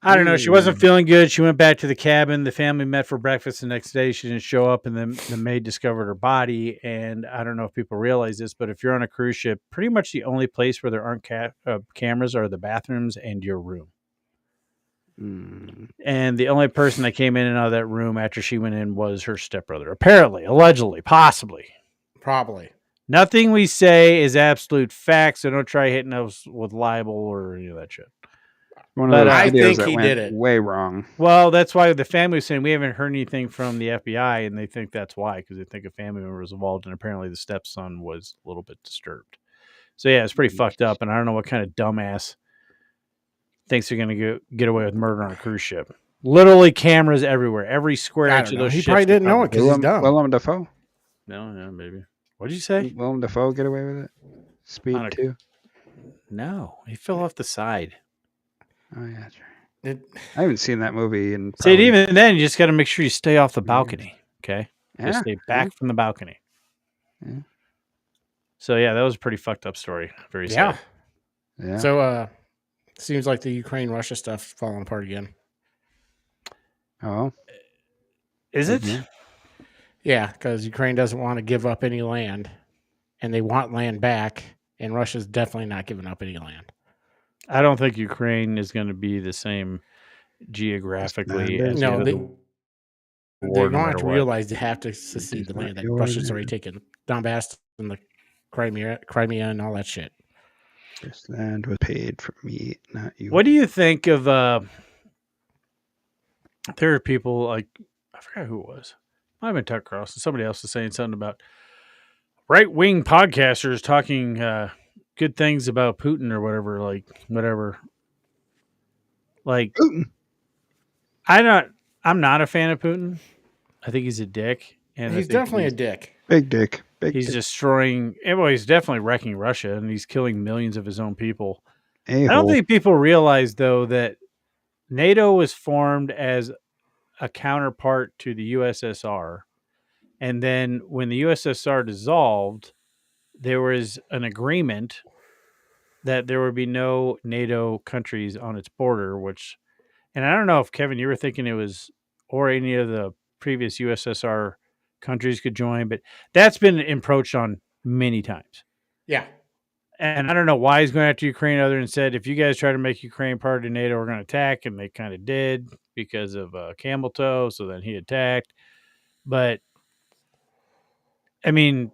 I don't know. She wasn't feeling good. She went back to the cabin. The family met for breakfast the next day. She didn't show up, and then the maid discovered her body. And I don't know if people realize this, but if you're on a cruise ship, pretty much the only place where there aren't cameras are the bathrooms and your room. And the only person that came in and out of that room after she went in was her stepbrother. Apparently, allegedly, possibly. Probably. Nothing we say is absolute fact, so don't try hitting us with libel or any of that shit. One of those I videos think that he went did it. way wrong. Well, that's why the family was saying we haven't heard anything from the FBI, and they think that's why, because they think a family member was involved, and apparently the stepson was a little bit disturbed. So yeah, it's pretty fucked up, and I don't know what kind of dumbass thinks they're going to get away with murder on a cruise ship. Literally cameras everywhere, every square I inch don't of know. those He ships. probably didn't know it because he's dumb. Willem Dafoe. No, yeah, maybe. What did you say? Willem Dafoe get away with it? Speed On a- 2. No, he fell off the side. Oh, yeah, that's right. I haven't seen that movie in See, probably... even then, you just got to make sure you stay off the balcony. Okay, Yeah, just stay back from the balcony. Yeah. So yeah, that was a pretty fucked up story. Very sad. Yeah. So, seems like the Ukraine-Russia stuff's falling apart again. Oh. Is it? Mhm. Yeah, because Ukraine doesn't want to give up any land, and they want land back, and Russia's definitely not giving up any land. I don't think Ukraine is going to be the same geographically as No, the they're war, going no to matter have to what. realize they have to secede the not land that yours, Russia's is already it? taken. Donbass and the Crimea and all that shit. This land was paid for me, not you. What do you think of? There are people like I forgot who it was. Might have been Tucker Carlson. Somebody else was saying something about right wing podcasters talking good things about Putin or whatever. Like whatever. Like Putin. I'm not a fan of Putin. I think he's a dick, and He's definitely a dick. Big dick. Big He's dick. destroying. Well, he's definitely wrecking Russia, and he's killing millions of his own people. A-hole. I don't think people realize, though, that NATO was formed as a counterpart to the USSR. And then when the USSR dissolved, there was an agreement that there would be no NATO countries on its border, which, and I don't know if, Kevin, you were thinking it was, or any of the previous USSR countries could join, but that's been approached on many times. Yeah. And I don't know why he's going after Ukraine other than said, if you guys try to make Ukraine part of NATO, we're going to attack. And they kind of did because of camel toe. So then he attacked. But, I mean,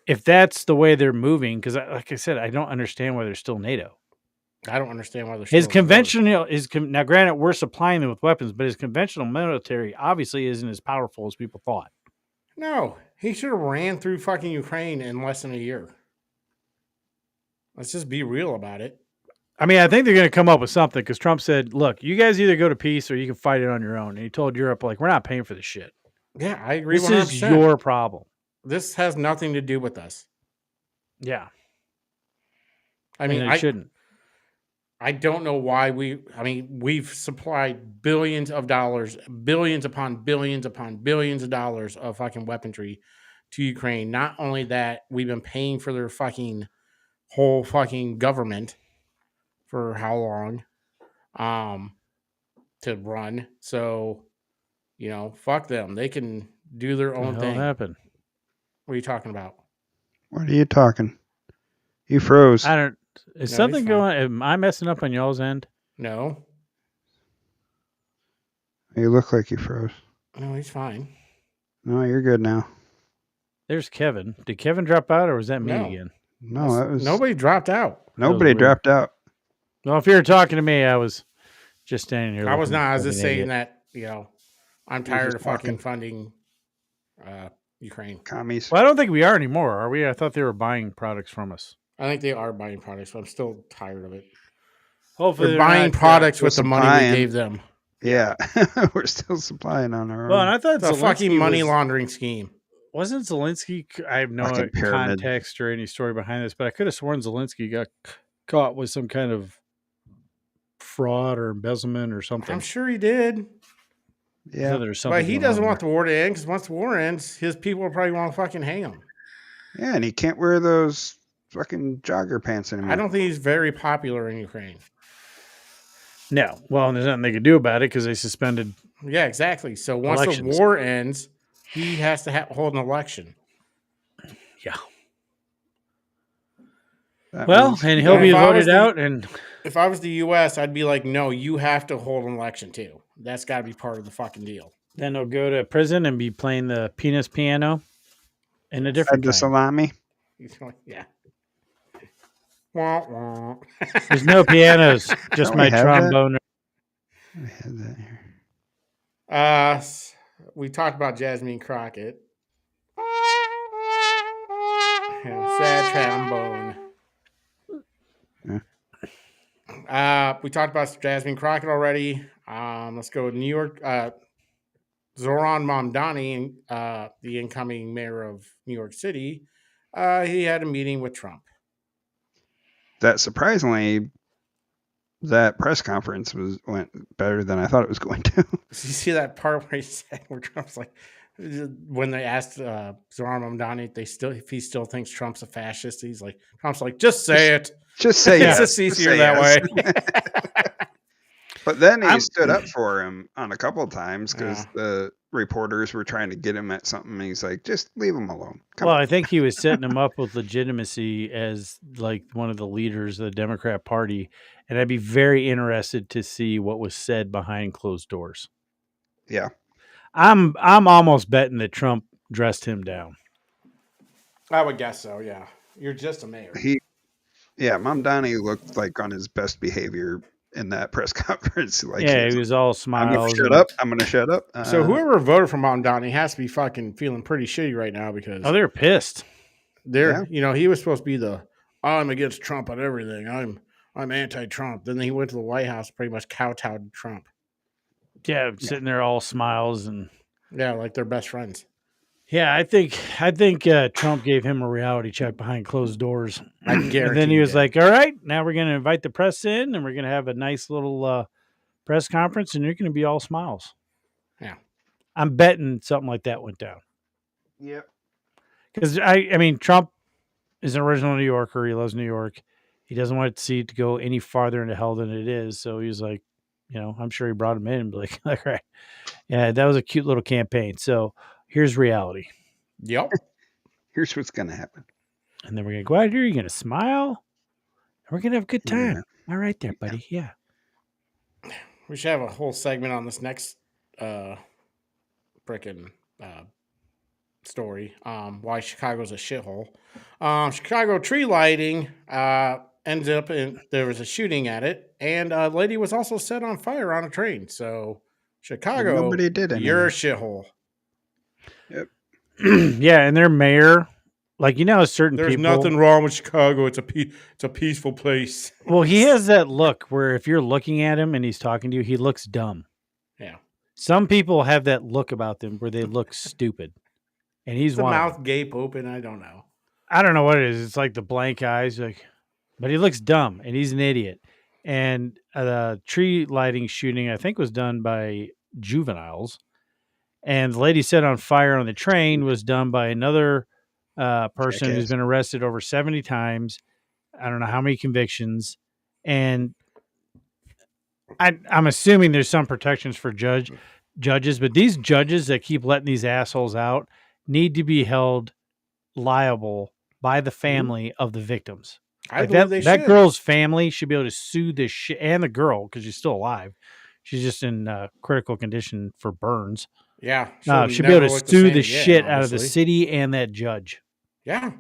if that's the way they're moving, because like I said, I don't understand why they're still NATO. I don't understand why they're His still at the border. conventional now, granted, we're supplying them with weapons, but his conventional military obviously isn't as powerful as people thought. No, he should have ran through fucking Ukraine in less than a year. Let's just be real about it. I mean, I think they're going to come up with something because Trump said, "Look, you guys either go to peace or you can fight it on your own." And he told Europe, "Like, we're not paying for this shit. Yeah, I agree. This 100%. is your problem." This has nothing to do with us. Yeah, I mean, and it shouldn't. I don't know why we've supplied billions of dollars, billions upon billions upon billions of dollars of fucking weaponry to Ukraine. Not only that, we've been paying for their fucking whole fucking government for how long to run. So, fuck them. They can do their own What the thing. hell happened? What are you talking about? What are you talking? You froze. I don't. Is No, something he's fine. going? Am I messing up on y'all's end? No. You look like you froze. No, he's fine. No, you're good now. There's Kevin. Did Kevin drop out, or was that me No. again? No, that was Nobody dropped out. nobody weird. dropped out. Well, if you were talking to me, I was just standing here. I was looking not. I was like just an saying idiot. that, I'm tired just of fucking walking. funding Ukraine. Commies. Well, I don't think we are anymore, are we? I thought they were buying products from us. I think they are buying products, but I'm still tired of it. Hopefully, They're they're buying not, products still with the money we supplying. gave them. Yeah, we're still supplying on our own. Well, and I thought It's a Zelensky fucking money was, laundering scheme. wasn't Zelensky. I have no Fucking pyramid. context or any story behind this, but I could have sworn Zelensky got caught with some kind of fraud or embezzlement or something. I'm sure he did. Yeah, There's something But he going doesn't on want there. the war to end because once the war ends, his people will probably want to fucking hang him. yeah, and he can't wear those fucking jogger pants anymore. I don't think he's very popular in Ukraine. No, well, and there's nothing they could do about it because they suspended. Yeah, exactly. So once Elections. the war ends, he has to hold an election. Yeah. That Well, means- and he'll Yeah, be if I was voted the- out, and If I was the U.S., I'd be like, no, you have to hold an election too. That's got to be part of the fucking deal. then he'll go to prison and be playing the penis piano in a Had different the kind. salami. He's like, yeah. Wah, wah. There's no pianos, just Don't my we have that? trombone. I had that here. We talked about Jasmine Crockett. Yeah, sad trombone. We talked about Jasmine Crockett already. Let's go with New York. Zoran Mamdani, the incoming mayor of New York City, he had a meeting with Trump. That surprisingly, that press conference went better than I thought it was going to. Did you see that part where he said, where Trump's like, when they asked Zoran Mamdani if he still thinks Trump's a fascist, Trump's like, just say it. Just say It's yes. just Just easier say that yes. way. But then he stood up for him on a couple of times because Yeah. the reporters were trying to get him at something. And he's like, just leave him alone. Come Well, on. I think he was setting him up with legitimacy as like one of the leaders of the Democrat Party, and I'd be very interested to see what was said behind closed doors. Yeah. I'm almost betting that Trump dressed him down. I would guess so, yeah. You're just a mayor. Mamdani looked like on his best behavior in that press conference. Like, Yeah, he was all I'm going smiles. to shut and- up. I'm going to shut up. So whoever voted for Mamdani has to be fucking feeling pretty shitty right now because Oh, they're pissed. he was supposed to be I'm against Trump on everything. I'm anti-Trump. Then he went to the White House, pretty much kowtowed Trump. Yeah, sitting there all smiles and Yeah, like they're best friends. yeah, I think Trump gave him a reality check behind closed doors. I guarantee. And then he you was did. like, "All right, now we're going to invite the press in, and we're going to have a nice little press conference, and you're going to be all smiles." Yeah. I'm betting something like that went down Yep. because I mean, Trump is an original New Yorker. He loves New York. He doesn't want to see it to go any farther into hell than it is. So he was like, I'm sure he brought him in and be like, "All right, yeah, that was a cute little campaign. So here's reality." Yep. Here's what's going to happen. And then we're going to go out here. You're going to smile. And we're going to have a good time. Yeah. All right there, buddy. Yeah. We should have a whole segment on this next frickin' story. Why Chicago's a shithole. Chicago tree lighting ended up there was a shooting at it, and a lady was also set on fire on a train. So Chicago, nobody did you're a anything. shithole. Yep. Yeah, and their mayor, like certain There's people. nothing wrong with Chicago. It's a peaceful place. Well, he has that look where if you're looking at him and he's talking to you, he looks dumb. Yeah. Some people have that look about them where they look stupid, and he's The one of them. mouth gape open. I don't know. I don't know what it is. It's like the blank eyes, but he looks dumb, and he's an idiot. And the tree lighting shooting, I think, was done by juveniles, and the lady set on fire on the train was done by another person who's Jackass. been arrested over 70 times. I don't know how many convictions, and I'm assuming there's some protections for judges, but these judges that keep letting these assholes out need to be held liable by the family of the victims. I Like believe they that should. girl's family should be able to sue this shit, and the girl, because she's still alive. She's just in critical condition for burns. Yeah. Should be able to sue the shit out of the city and that judge. Yeah.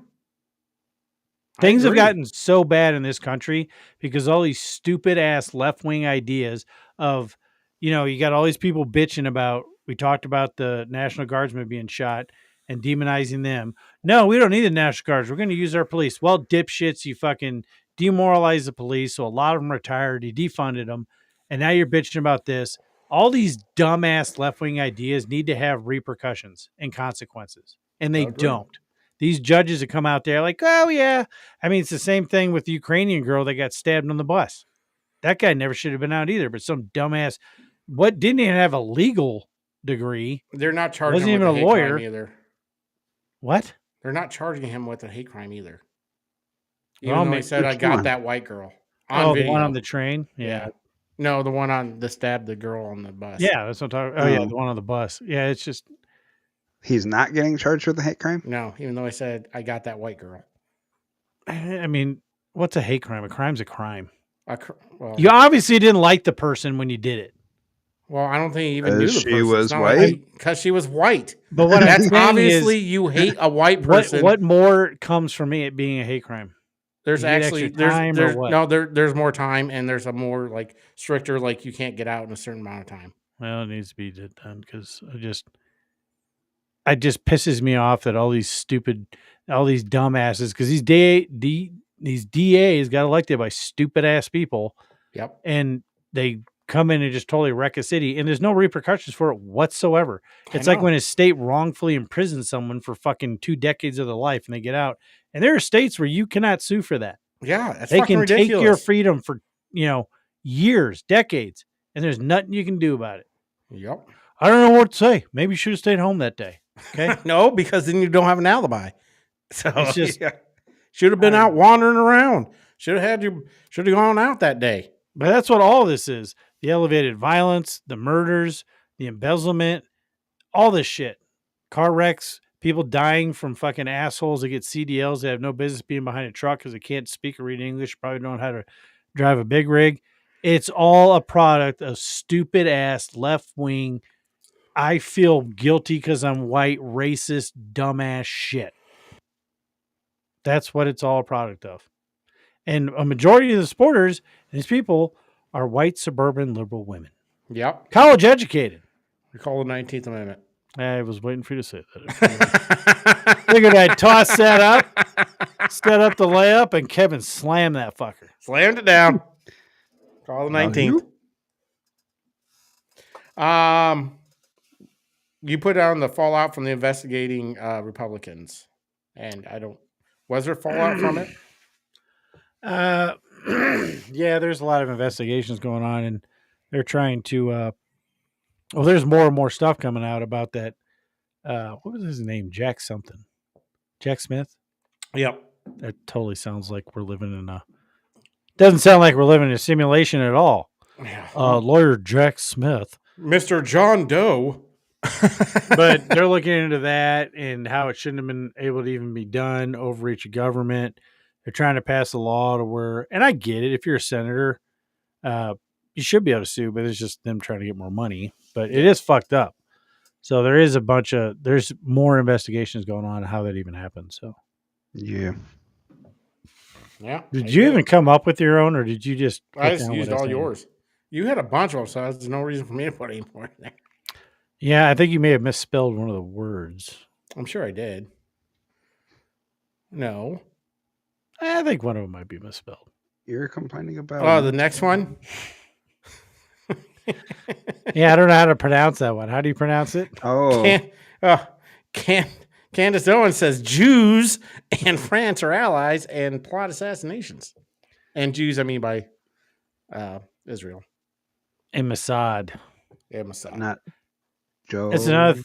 Things have gotten so bad in this country because all these stupid ass left wing ideas of, you got all these people bitching about, we talked about the National Guardsmen being shot and demonizing them. No, we don't need the National Guards. We're going to use our police. Well, dipshits, you fucking demoralize the police. So a lot of them retired. You defunded them. And now you're bitching about this. All these dumbass left wing ideas need to have repercussions and consequences. And they don't. These judges that come out there like, oh, yeah. I mean, it's the same thing with the Ukrainian girl that got stabbed on the bus. That guy never should have been out either, but some dumbass, didn't even have a legal degree. They're not charging Wasn't him even with a lawyer crime either. What? They're not charging him with a hate crime either. Well, Even though he said, I got that white girl on video. The one on the train? Yeah. No, the one on the stabbed the girl on the bus. Yeah, that's what I'm talking. Oh, yeah, the one on the bus. Yeah, it's just. He's not getting charged with a hate crime? No, even though I said, I got that white girl. I mean, what's a hate crime? A crime's a crime. Well, you obviously didn't like the person when you did it. Well, I don't think he even knew the person. She was white? Because she was white. But what that's obviously you hate a white person. What more comes from it being a hate crime? There's actually there's more time, and there's a more like stricter, like you can't get out in a certain amount of time. Well, it needs to be done because it just pisses me off that all these dumbasses, because these DAs got elected by stupid ass people. Yep. And they come in and just totally wreck a city, and there's no repercussions for it whatsoever. It's like when a state wrongfully imprisons someone for fucking 2 decades of their life and they get out. And there are states where you cannot sue for that. Yeah, that's they fucking can ridiculous. take your freedom for years, decades, and there's nothing you can do about it. Yep. I don't know what to say. Maybe you should have stayed home that day. Okay. No, because then you don't have an alibi. So it's just should have been out wandering around. Should have gone out that day. But that's what all this is. The elevated violence, the murders, the embezzlement, all this shit. Car wrecks, people dying from fucking assholes that get CDLs that have no business being behind a truck because they can't speak or read English, probably don't know how to drive a big rig. It's all a product of stupid ass left wing. I feel guilty because I'm white, racist, dumbass shit. That's what it's all a product of. And a majority of the supporters, these people, are white suburban liberal women. Yep. College educated. Recall the 19th Amendment. I was waiting for you to say that. Figured I'd toss that up, set up the layup, and Kevin slammed that fucker. Slammed it down. Call the 19th. You put down the fallout from the investigating Republicans. And was there fallout from it? Yeah, there's a lot of investigations going on, and they're trying to there's more and more stuff coming out about that. What was his name? Jack something. Jack Smith? Yep. That totally sounds like we're living in doesn't sound like we're living in a simulation at all. Yeah. Lawyer Jack Smith. Mr. John Doe. But they're looking into that and how it shouldn't have been able to even be done, overreach of government. They're trying to pass a law to where, and I get it, if you're a senator, you should be able to sue, but it's just them trying to get more money. But it is fucked up. So there is there's more investigations going on how that even happened. So yeah. Yeah. Did you even come up with your own, or did you just I put just down used what I all said? yours. You had a bunch of them, so there's no reason for me to put any more in there. Yeah, I think you may have misspelled one of the words. I'm sure I did. No. I think one of them might be misspelled. You're complaining about. Oh, the next one? Yeah, I don't know how to pronounce that one. How do you pronounce it? Oh, Candace Owens says Jews and France are allies and plot assassinations. And Jews, I mean by Israel. And Mossad. Yeah, Mossad. not Joe. That's another.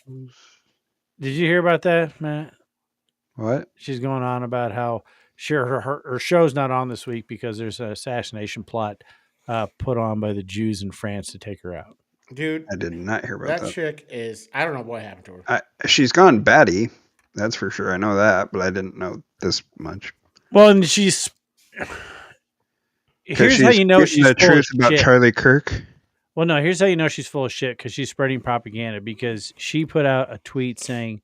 Did you hear about that, Matt? What? She's going on about how sure her show's not on this week because there's an assassination plot put on by the Jews in France to take her out. Dude, I did not hear about that chick is, I don't know what happened to her. She's gone batty. That's for sure. I know that, but I didn't know this much. Well, and she's. Here's how you know she's the full truth of about shit. Charlie Kirk. Well, no, here's how you know she's full of shit, because she's spreading propaganda, because she put out a tweet saying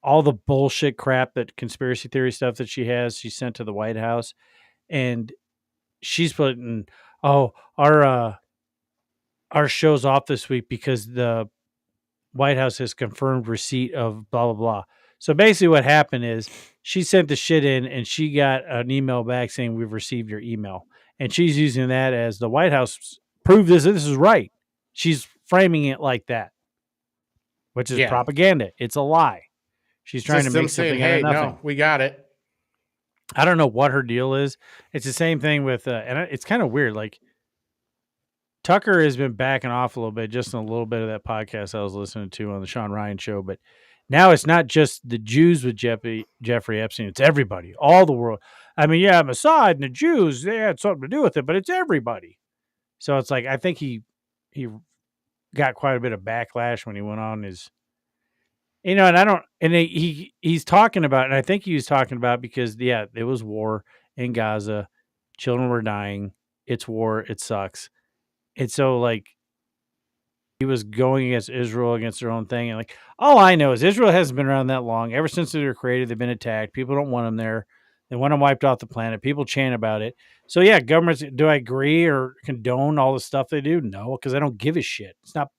all the bullshit crap, that conspiracy theory stuff that she has, she sent to the White House, and she's putting, oh, our show's off this week because the White House has confirmed receipt of blah, blah, blah. So basically what happened is she sent the shit in and she got an email back saying, we've received your email. And she's using that as the White House proved this is right. She's framing it like that, which is propaganda. It's a lie. She's trying to make something out of nothing. No, we got it. I don't know what her deal is. It's the same thing with, and it's kind of weird. Like, Tucker has been backing off a little bit, just in a little bit of that podcast I was listening to on the Sean Ryan show. But now it's not just the Jews with Jeffrey Epstein. It's everybody, all the world. I mean, yeah, Mossad and the Jews, they had something to do with it, but it's everybody. So it's like, I think he got quite a bit of backlash when he went on his, and I don't, and he's talking about, and I think he was talking about because, yeah, it was war in Gaza. Children were dying. It's war. It sucks. And so, like, he was going against Israel, against their own thing. And, like, all I know is Israel hasn't been around that long. Ever since they were created, they've been attacked. People don't want them there. They want them wiped off the planet. People chant about it. So, yeah, governments, do I agree or condone all the stuff they do? No, because I don't give a shit. It's not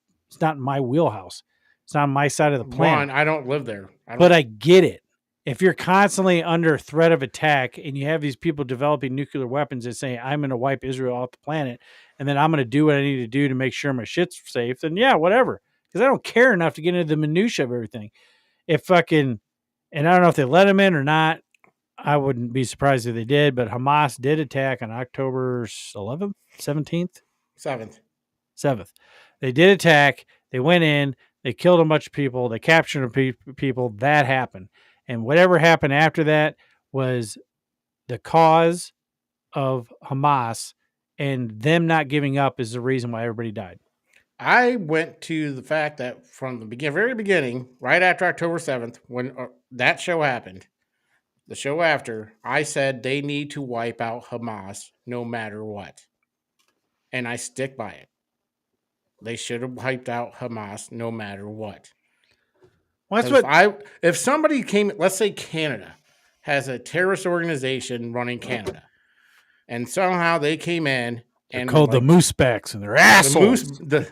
in my wheelhouse. It's not on my side of the planet. One, I don't live there. But I get it. If you're constantly under threat of attack and you have these people developing nuclear weapons and saying, I'm going to wipe Israel off the planet, and then I'm going to do what I need to do to make sure my shit's safe, then yeah, whatever. Because I don't care enough to get into the minutia of everything. And I don't know if they let them in or not. I wouldn't be surprised if they did, but Hamas did attack on October 11th, 17th? 7th. They did attack. They went in. They killed a bunch of people. They captured people. That happened. And whatever happened after that was the cause of Hamas, and them not giving up is the reason why everybody died. I went to the fact that from the very beginning, right after October 7th, when that show happened, the show after, I said they need to wipe out Hamas no matter what. And I stick by it. They should have wiped out Hamas no matter what. Well, if somebody came, let's say Canada has a terrorist organization running Canada, and somehow they came in and called the Moosebacks, and they're assholes. The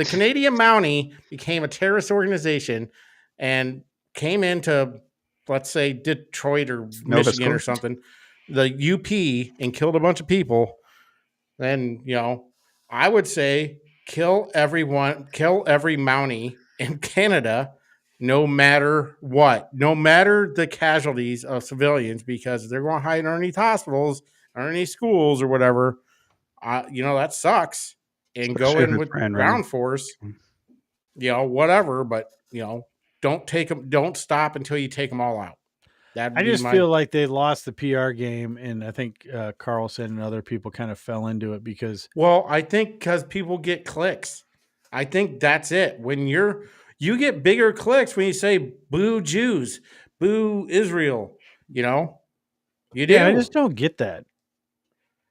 Canadian Mountie became a terrorist organization and came into, let's say, Detroit or Michigan or something, the UP, and killed a bunch of people. Then, I would say kill every Mountie in Canada, no matter what, no matter the casualties of civilians, because they're going to hide underneath hospitals, underneath schools or whatever. That sucks. And go in with ground force, whatever. But, don't take them. Don't stop until you take them all out. I just feel like they lost the PR game, and I think Carlson and other people kind of fell into it because. Well, I think because people get clicks. I think that's it. When you get bigger clicks when you say boo Jews, boo Israel, you do. Yeah, I just don't get that.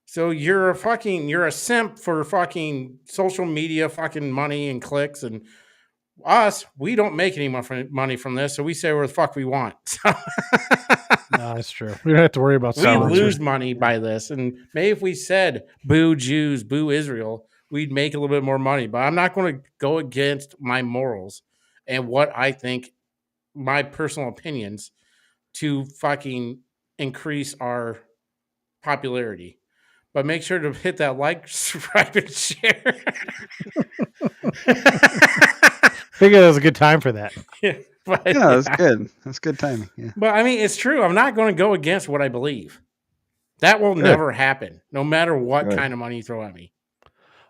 So you're a simp for fucking social media, fucking money and clicks and us, we don't make any money from this, so we say where the fuck we want. No, that's true. We don't have to worry about We sponsors. lose money by this, and maybe if we said boo Jews, boo Israel, we'd make a little bit more money. But I'm not going to go against my morals and what I think, my personal opinions, to fucking increase our popularity. But make sure to hit that like, subscribe, and share. Figure that was a good time for that. Yeah, that's good. That's good timing. Yeah. But I mean, it's true. I'm not going to go against what I believe. That will never happen, no matter what kind of money you throw at me.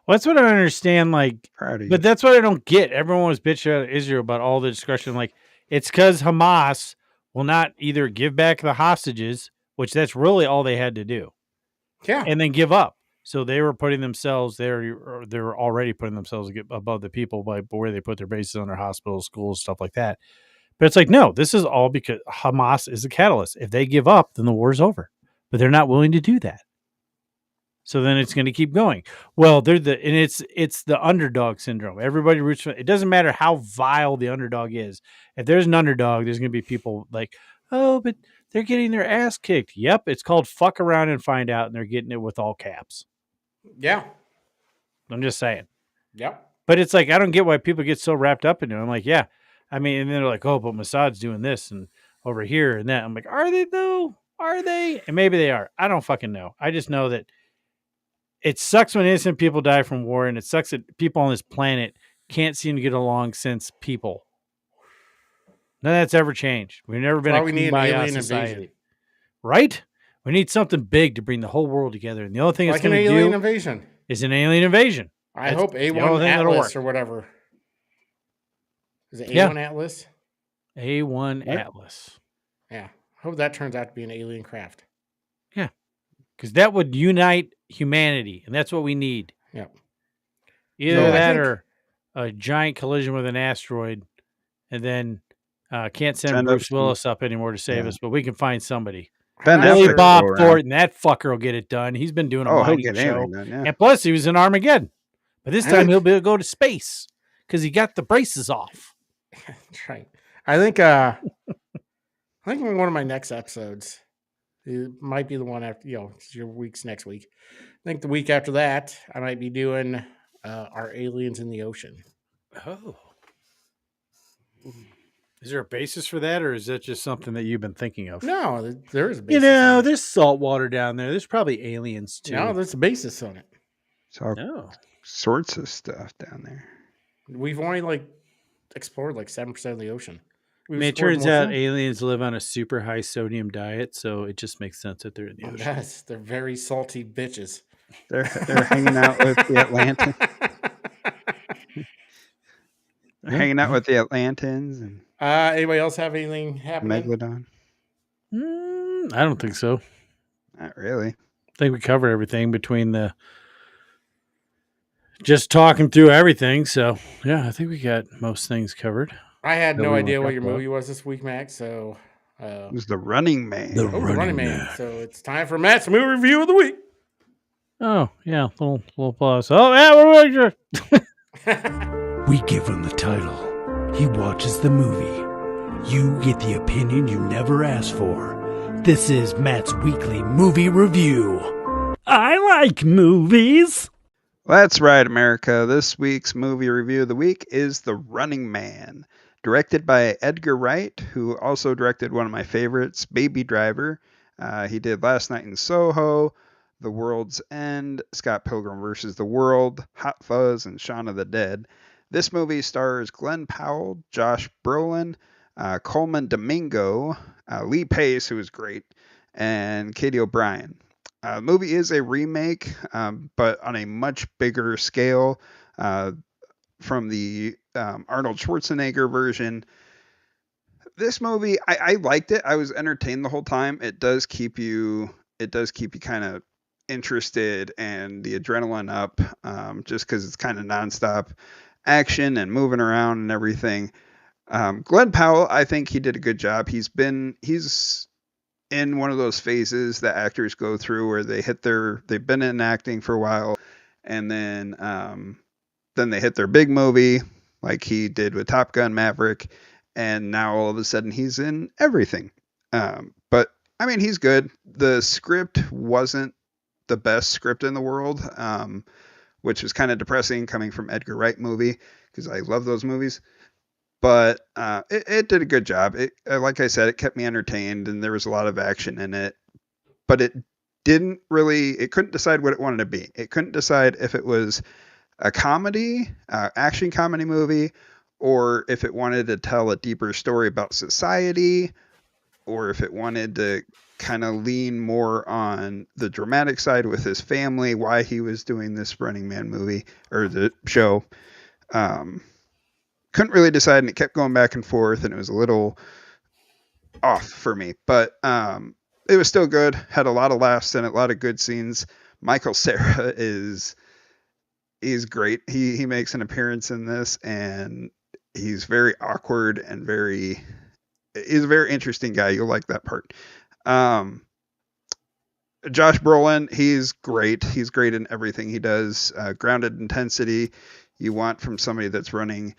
Well, that's what I don't understand. Like, Proud of you. but that's what I don't get. Everyone was bitching at Israel about all the discussion. Like, it's because Hamas will not either give back the hostages, which that's really all they had to do, and then give up. So they were putting themselves there. They were already putting themselves above the people by where they put their bases on their hospitals, schools, stuff like that. But it's like, no, this is all because Hamas is the catalyst. If they give up, then the war's over. But they're not willing to do that. So then it's going to keep going. Well, it's the underdog syndrome. Everybody roots for it. Doesn't matter how vile the underdog is. If there's an underdog, there's going to be people like, oh, but they're getting their ass kicked. Yep, it's called fuck around and find out, and they're getting it with all caps. Yeah. I'm just saying. Yep. But it's like, I don't get why people get so wrapped up into it. I'm like, yeah. I mean, and then they're like, oh, but Mossad's doing this and over here and that. I'm like, are they though? Are they? And maybe they are. I don't fucking know. I just know that it sucks when innocent people die from war, and it sucks that people on this planet can't seem to get along since people. None of that's ever changed. We've never been a kumbaya society. Invasion. Right? We need something big to bring the whole world together. And the only thing like it's going to do is an alien invasion. I hope A1 Atlas or whatever. Is it A1 Atlas? A1 Atlas. Yeah. I hope that turns out to be an alien craft. Yeah. Because that would unite humanity, and that's what we need. Yeah. Either that or a giant collision with an asteroid, and then can't send Bruce Willis up anymore to save us, but we can find somebody. Billy Bob Thornton, that fucker will get it done. He's been doing a mining show. And plus, he was in Armageddon. But this time, he'll be able to go to space because he got the braces off. That's right. I think one of my next episodes, it might be the one after, it's your week's next week. I think the week after that, I might be doing our aliens in the ocean. Oh. Is there a basis for that, or is that just something that you've been thinking of? No, there is a basis. You know, there's salt water down there. There's probably aliens, too. No, there's a basis on it. It's all sorts of stuff down there. We've only, explored 7% of the ocean. It turns out aliens live on a super high sodium diet, so it just makes sense that they're in the ocean. Yes, they're very salty bitches. They're hanging out with the Atlantans. They're hanging out with the Atlantans. And anybody else have anything happening? Megalodon? I don't think so. Not really. I think we covered everything between the just talking through everything. So, yeah, I think we got most things covered. I had no idea what your movie was this week, Max. So it was The Running Man. The Running Man. So it's time for Matt's movie review of the week. Oh yeah, little pause. Oh yeah, we give him the title. He watches the movie. You get the opinion you never asked for. This is Matt's weekly movie review. I like movies. That's right, America. This week's movie review of the week is The Running Man, directed by Edgar Wright, who also directed one of my favorites, Baby Driver. He did Last Night in Soho, The World's End, Scott Pilgrim vs. the World, Hot Fuzz, and Shaun of the Dead. This movie stars Glenn Powell, Josh Brolin, Coleman Domingo, Lee Pace, who is great, and Katie O'Brien. The movie is a remake, but on a much bigger scale from the Arnold Schwarzenegger version. This movie, I liked it. I was entertained the whole time. It does keep you kind of interested and the adrenaline up, just because it's kind of nonstop action and moving around and everything. Glenn Powell, I think he did a good job. He's in one of those phases that actors go through where they've been in acting for a while, and then they hit their big movie, like he did with Top Gun Maverick, and now all of a sudden he's in everything. But I mean, he's good. The script wasn't the best script in the world, which was kind of depressing coming from Edgar Wright movie because I love those movies. But it did a good job. It, like I said, it kept me entertained, and there was a lot of action in it. But it didn't really. It couldn't decide what it wanted to be. It couldn't decide if it was a comedy, action comedy movie, or if it wanted to tell a deeper story about society, or if it wanted to kind of lean more on the dramatic side with his family, why he was doing this Running Man movie or the show. Couldn't really decide, and it kept going back and forth, and it was a little off for me. But it was still good. Had a lot of laughs and a lot of good scenes. Michael Cera he's great. He makes an appearance in this, and he's very awkward and he's a very interesting guy. You'll like that part. Josh Brolin, he's great. He's great in everything he does. Grounded intensity you want from somebody that's running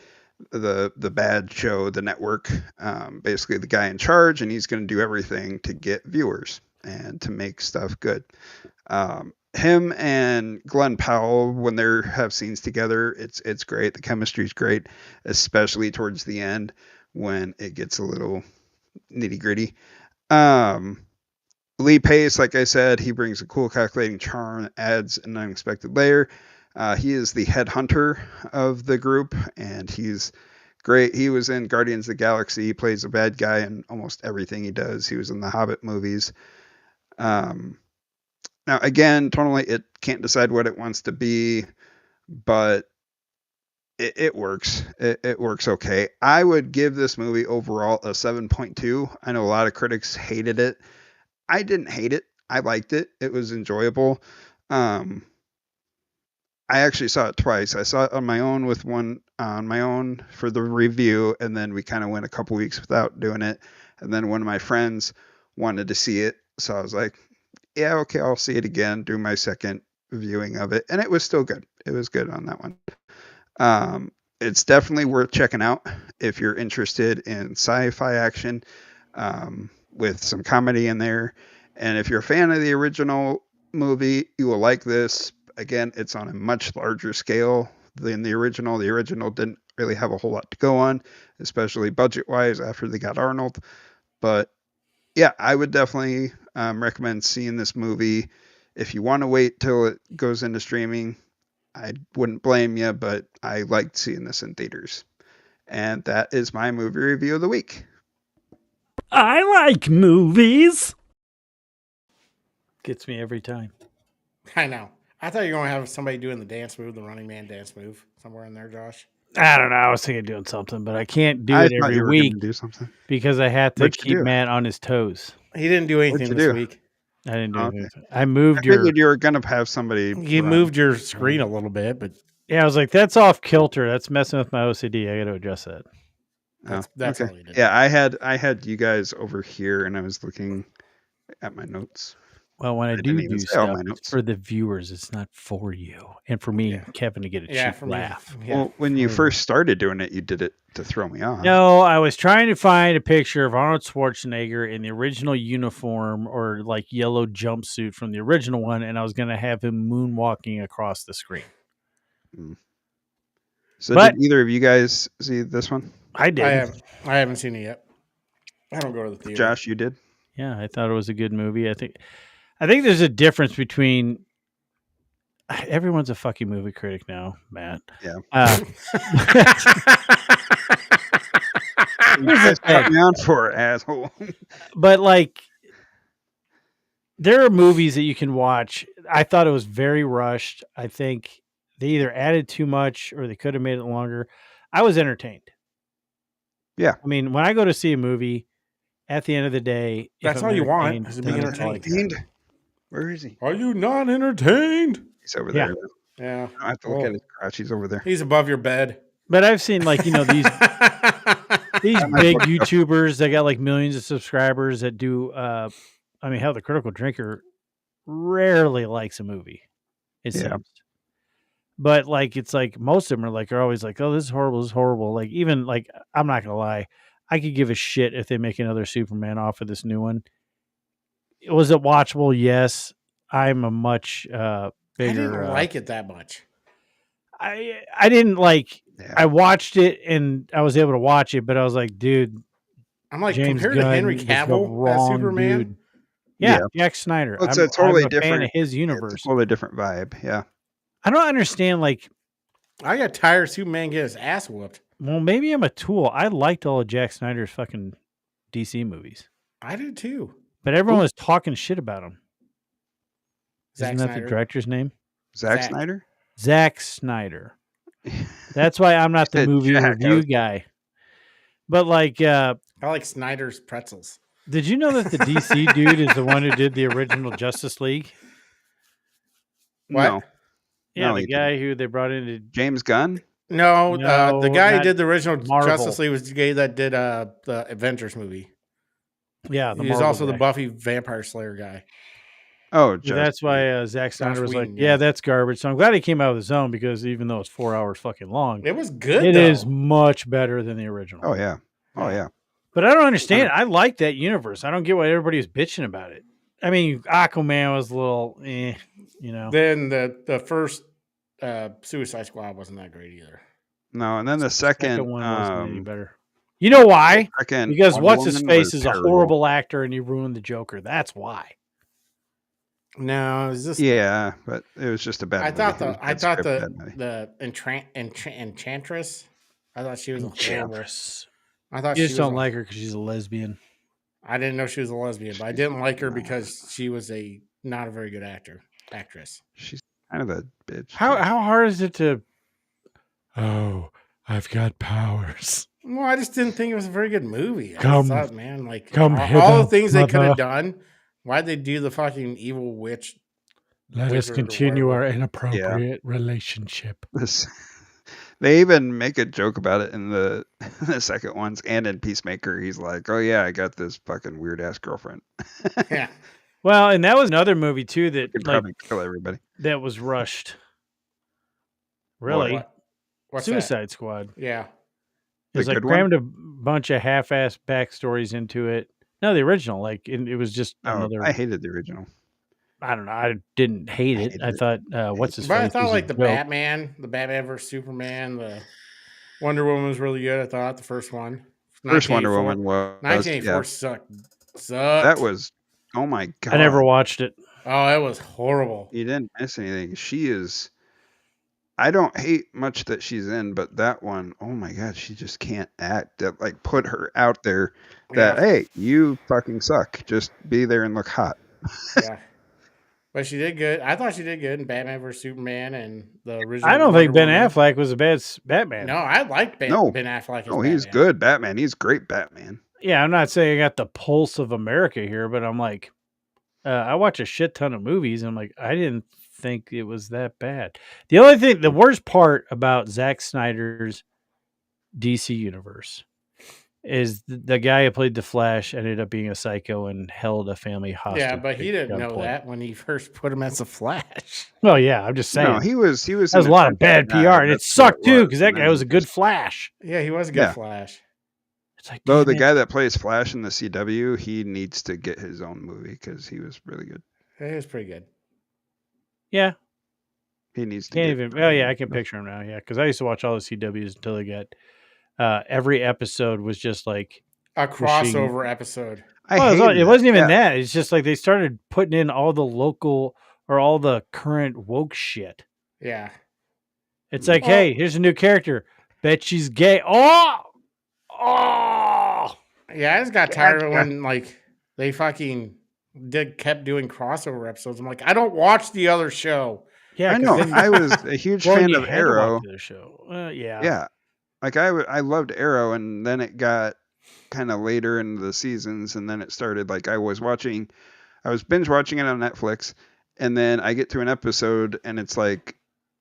the bad show, the network, basically the guy in charge, and he's going to do everything to get viewers and to make stuff good. Him and Glenn Powell, when they have scenes together, it's great. The chemistry's great, especially towards the end when it gets a little nitty gritty. Lee Pace, like I said, he brings a cool calculating charm, adds an unexpected layer. He is the head hunter of the group, and he's great. He was in Guardians of the Galaxy. He plays a bad guy in almost everything he does. He was in the Hobbit movies. Now, again, totally, it can't decide what it wants to be, but it works. It works okay. I would give this movie overall a 7.2. I know a lot of critics hated it. I didn't hate it. I liked it. It was enjoyable. I actually saw it twice. I saw it on my own with one on my own for the review, and then we kind of went a couple weeks without doing it. And then one of my friends wanted to see it, so I was like, yeah, okay, I'll see it again, do my second viewing of it. And it was still good. It was good on that one. It's definitely worth checking out if you're interested in sci-fi action with some comedy in there. And if you're a fan of the original movie, you will like this. Again, it's on a much larger scale than the original. The original didn't really have a whole lot to go on, especially budget-wise after they got Arnold. But yeah, I would definitely recommend seeing this movie. If you want to wait till it goes into streaming, I wouldn't blame you, but I liked seeing this in theaters. And that is my movie review of the week. I like movies. Gets me every time. I know. I thought you were going to have somebody doing the dance move, the Running Man dance move, somewhere in there, Josh. I don't know. I was thinking of doing something, but I can't do it every week do something. because I have to keep Matt on his toes. He didn't do anything this week. I didn't do anything. I moved I figured you were going to have somebody. You moved your screen a little bit, but yeah, I was like, that's off kilter. That's messing with my OCD. I got to adjust that. That's okay. all you did. Yeah, I had you guys over here, and I was looking at my notes. Well, when I do stuff, it's for the viewers. It's not for you. And for me, Kevin, to get a cheap laugh. Well, when you first started doing it, you did it to throw me off. No, I was trying to find a picture of Arnold Schwarzenegger in the original uniform or like yellow jumpsuit from the original one, and I was going to have him moonwalking across the screen. So did either of you guys see this one? I did. I haven't seen it yet. I don't go to the theater. Josh, you did? Yeah, I thought it was a good movie. I think there's a difference between everyone's a fucking movie critic now, Matt. Yeah. Cut me on for asshole. But like, there are movies that you can watch. I thought it was very rushed. I think they either added too much or they could have made it longer. I was entertained. Yeah. I mean, when I go to see a movie, at the end of the day, that's all you want is to be entertained. Where is he? Are you not entertained? He's over there. Yeah. I have to look at his crotch. He's over there. He's above your bed. But I've seen these big YouTubers that got like millions of subscribers that do. I mean, hell, the Critical Drinker rarely likes a movie. It seems. But like it's like most of them are always like, oh, this is horrible, this is horrible. Like even like I'm not gonna lie, I could give a shit if they make another Superman off of this new one. Was it watchable? Yes. I'm a much I bigger. didn't like it that much. I didn't like. Yeah. I watched it and I was able to watch it, but I was like, dude, I'm like, James compared to Gunn Henry was the Cavill as wrong Superman, dude. Yeah, Yeah. Jack Snyder. Well, it's I'm a totally a fan different. of his It's a universe. totally different vibe. Yeah. I don't understand. Like, I got tired of Superman getting his ass whooped. well, maybe I'm a tool. I liked all of Jack Snyder's fucking DC movies, I did too. but everyone was talking shit about him. Zack Isn't that Snyder. the director's name? Zack Zack. Snyder. Zack Snyder. That's why I'm not the Said movie Jack, I review was- guy. But like, I like Snyder's pretzels. did you know that the DC dude is the one who did the original Justice League? What? No. Yeah, No, the he guy who they brought in to James Gunn. No, the No, guy who not did the original Marvel. Justice League was the guy that did the Avengers movie. yeah, the He was Marvel also the guy. Buffy Vampire Slayer guy. Oh, Yeah, that's why Zack Snyder was Whedon, like, yeah. yeah, that's garbage. So I'm glad he came out of his own because even though it's 4 hours fucking long, It was good. it though. is much better than the original. Oh yeah. Oh yeah. But I don't understand. I like that universe. I don't get why everybody was bitching about it. I mean, Aquaman was a little, you know. Then the first Suicide Squad wasn't that great either. No, and then the second one wasn't any better. You know why? second Because Wonder what's his Woman face was is terrible. a horrible actor and he ruined the Joker. That's why. No, it was just Yeah, but it was just a bad. I movie. thought It was the a I bad thought script, the bad movie. Enchantress. I thought she was a horrible. Enchantress. I thought You she just was don't a- like her because she's a lesbian. I didn't know she was a lesbian, but I didn't like her because she was not a very good actress. She's kind of a bitch. How too. hard is it to? Oh, I've got powers. Well, I just didn't think it was a very good movie. I Come- just thought, man, like come all hither, the things they could mother. have done. Why'd they do the fucking evil witch? Let us Wizard or continue our whatever. inappropriate relationship. This, they even make a joke about it in the the second ones and in Peacemaker. He's like, "Oh yeah, I got this fucking weird ass girlfriend. Yeah. Well, and that was another movie too that Could like probably kill everybody." that was rushed. Really, What's that? Suicide Squad. Yeah. It was The like good one? crammed a bunch of half-ass backstories into it. No, the original. Like it was just Oh, another. I hated the original. I don't know. I didn't hate it. hated I it. thought what's his But I face thought was a like the joke. Batman versus Superman, the Wonder Woman was really good. I thought the first one. First Wonder 1984 Woman was 1984 yeah, sucked. that was oh my god. I never watched it. Oh, it was horrible. You didn't miss anything. She is. I don't hate much that she's in, but that one, oh my god, she just can't act. That like put her out there. That Yeah. hey, you fucking suck. Just be there and look hot. Yeah. But she did good. I thought she did good in Batman vs Superman and the original. I don't think Wonder Ben Woman. Affleck was a bad Batman. No, I liked Ben No. Affleck. As Oh, he's Batman. good, Batman. He's great, Batman. Yeah, I'm not saying I got the pulse of America here, but I'm like, I watch a shit ton of movies. And I'm like, I didn't think it was that bad. The only thing, the worst part about Zack Snyder's DC universe is the guy who played the Flash ended up being a psycho and held a family hostage. Yeah, but he at didn't know gunpoint. that when he first put him as a Flash. Well, yeah, I'm just saying. No, he was. that was in a lot of it bad that night. PR, and it That's what sucked too was. because that And guy then was a good just- Flash. Yeah, he was a good Yeah. Flash. It's like, Though damn the it. guy that plays Flash in the CW, he needs to get his own movie because he was really good. He was pretty good. Yeah, He needs to. can't get even. his Oh own yeah, I movie. can picture him now. Yeah, because I used to watch all the CWs until they got. Every episode was just like A Machine. crossover episode. I well, hated it wasn't even Yeah. that. It's just like they started putting in all the local or all the current woke shit. Yeah. It's like, Well- hey, here's a new character. Bet she's gay. Oh, Yeah, I just got tired of when like they fucking kept doing crossover episodes. I'm like, I don't watch the other show. yeah. I 'cause know. then- I was a huge well, fan you of had to watch Arrow. the other show. Yeah. Yeah, like I loved Arrow, and then it got kind of later into the seasons, and then it started like I was binge watching it on Netflix, and then I get to an episode, and it's like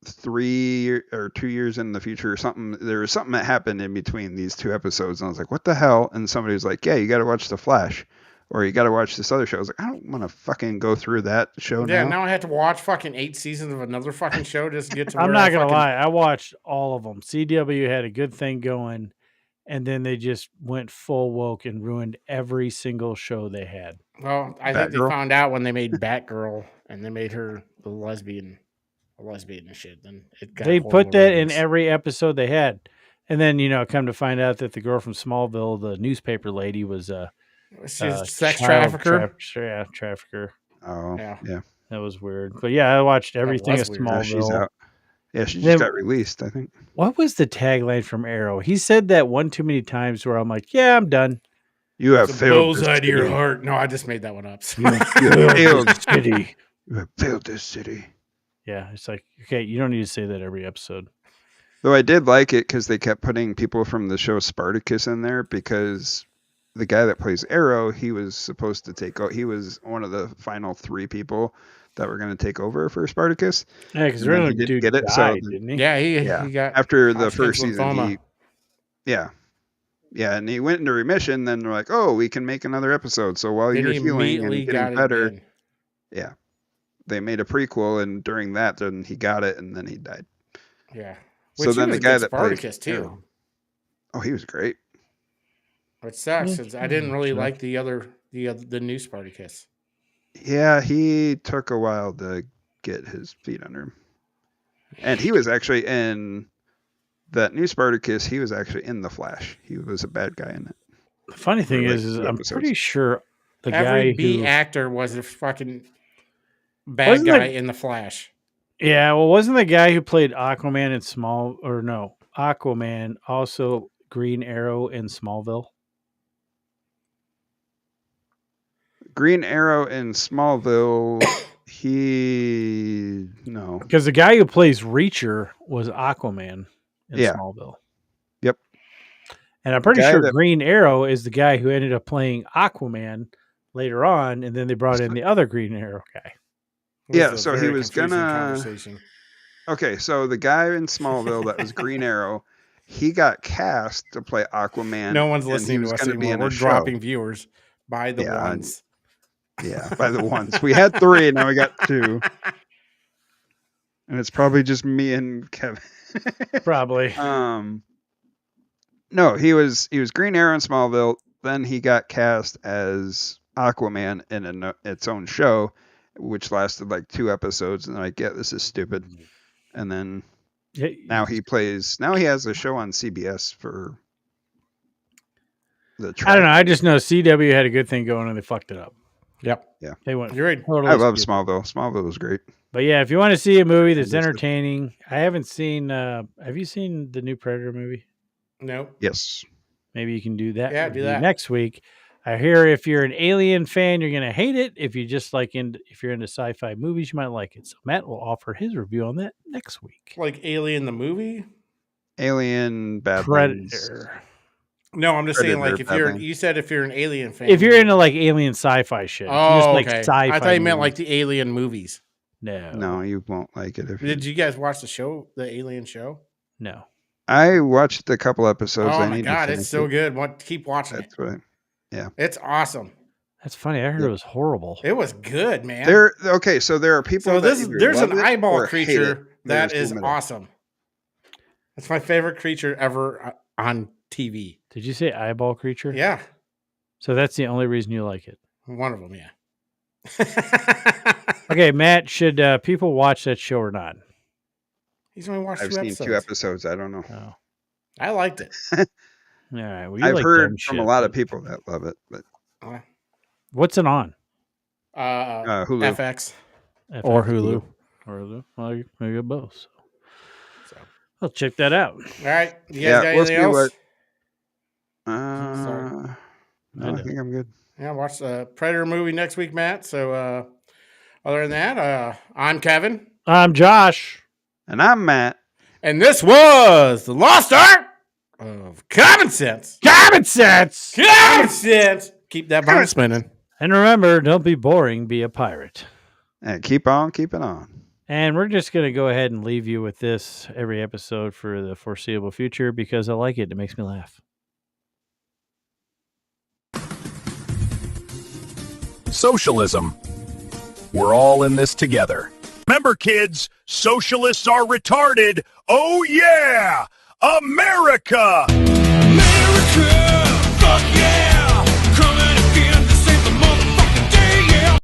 3 or 2 years in the future or something. There was something that happened in between these two episodes, and I was like, "What the hell?" And somebody was like, "Yeah, you got to watch The Flash." or you got to watch this other show. I was like, I don't want to fucking go through that show Yeah, now. now I have to watch fucking 8 seasons of another fucking show just to get to. I'm where not I gonna fucking- lie. I watched all of them. CW had a good thing going, and then they just went full woke and ruined every single show they had. Well, I think they Batgirl? found out when they made Batgirl and they made her a lesbian and shit. Then it got They horrible put that in ratings. every ebepisode they had, and then come to find out that the girl from Smallville, the newspaper lady, was a She's a sex child trafficker. trafficker. Oh, Yeah. yeah. That was weird. But yeah, I watched everything was of weird. Now she's Smallville. out. Yeah, she just Then- got released, I think. What was the tagline from Arrow? He said that one too many times where I'm like, yeah, I'm done. You have It's a failed this bullseye to your city. heart. No, I just made that one up. You have failed the city. You have failed this city. Yeah, it's like, okay, you don't need to say that every episode. Though I did like it because they kept putting people from the show Spartacus in there because the guy that plays Arrow, he was supposed to take over. He was one of the final 3 people that were going to take over for Spartacus. Yeah, because And then really he didn't dude get it, died, so didn't he? Yeah, he got After the Hodgkin's first season, lymphoma. yeah, and he went into remission. Then they're like, "Oh, we can make another episode." So while Then you're he healing immediately and got getting it better, again. yeah, they made a prequel, and during that, then he got it, and then he died. Yeah. So Which then he the was guy good that Spartacus plays too. Arrow- Oh, he was great. Which sucks. Since I didn't really Sure. like the new Spartacus. Yeah, he took a while to get his feet under him. And he was actually in that new Spartacus. He was actually in The Flash. He was a bad guy in it. The funny thing For, like, is 2 I'm episodes. pretty sure the Every guy B who actor was a fucking bad Wasn't guy the- in the Flash. Yeah, well, wasn't the guy who played Aquaman in Aquaman also Green Arrow in Smallville? Green Arrow in Smallville, no. Because the guy who plays Reacher was Aquaman in Yeah. Smallville. Yep. And I'm pretty guy sure that- Green Arrow is the guy who ended up playing Aquaman later on, and then they brought in the other Green Arrow guy. This Yeah, is a so he very was confusing gonna- conversation. Okay, so the guy in Smallville that was Green Arrow, he got cast to play Aquaman. No one's and he listening was to us gonna be anymore. in a We're show. dropping viewers by the Yeah, ones. Yeah, by the ones. We had 3, now we got 2. And it's probably just me and Kevin. Probably. No, he was Green Arrow in Smallville. Then he got cast as Aquaman in its own show, which lasted like 2 episodes. And like, yeah, this is stupid. And then now he has a show on CBS for the. I don't know. I just know CW had a good thing going and they fucked it up. Yep. Yeah. They went. You're right. Totally I love stupid. Smallville. Smallville was great. But yeah, if you want to see a movie that's Understood. entertaining, I haven't seen. Have you seen the new Predator movie? Nope. Yes. Maybe you can do that. Yeah, do review that. next week. I hear if you're an Alien fan, you're gonna hate it. If you just if you're into sci-fi movies, you might like it. So Matt will offer his review on that next week. Like Alien the movie? Alien, Badlands. Predator. No, I'm just saying, like, Predator, if you're, Batman. you said if you're an Alien fan. If you're into like alien sci-fi shit, if you oh, just like okay. sci-fi. I thought you meant movies, like the Alien movies. no, No, you won't like it. Did you guys watch the show, the Alien show? no. I watched a couple episodes. Oh I my need to god, finish it's so it. good. Keep watching it. That's what. It's awesome. That's funny. I heard it was horrible. It was good, man. So there are people. So that there's either an love it eyeball or hate it. creature that There's is no middle. awesome. It's my favorite creature ever on TV. Did you say eyeball creature? Yeah, So that's the only reason you like it. one of them. Yeah. Okay, Matt, should people watch that show or not? He's only watched I've 2 seen episodes. 2 episodes. I don't know. Oh, I liked it. all right. Well, you I've like heard dumb from shit, a lot of but- people that love it, but What's it on? Hulu. FX. Or Hulu. Or Hulu. Well, maybe both. So. So. I'll check that out. All right. You guys Yeah, got we'll anything see else? what- Sorry. No, I think I'm good. Yeah, watch the Predator movie next week, Matt. So other than that, I'm Kevin. I'm Josh. And I'm Matt. And this was the Lost Art of Common Sense. Common sense. Common Sense. Keep that bone spinning. And remember, don't be boring, be a pirate. And keep on keeping on. And we're just going to go ahead and leave you with this every episode for the foreseeable future because I like it. It makes me laugh. Socialism. We're all in this together. Remember, kids, socialists are retarded. Oh, yeah! America! America! Fuck yeah! Coming again to save the motherfucking day, yeah!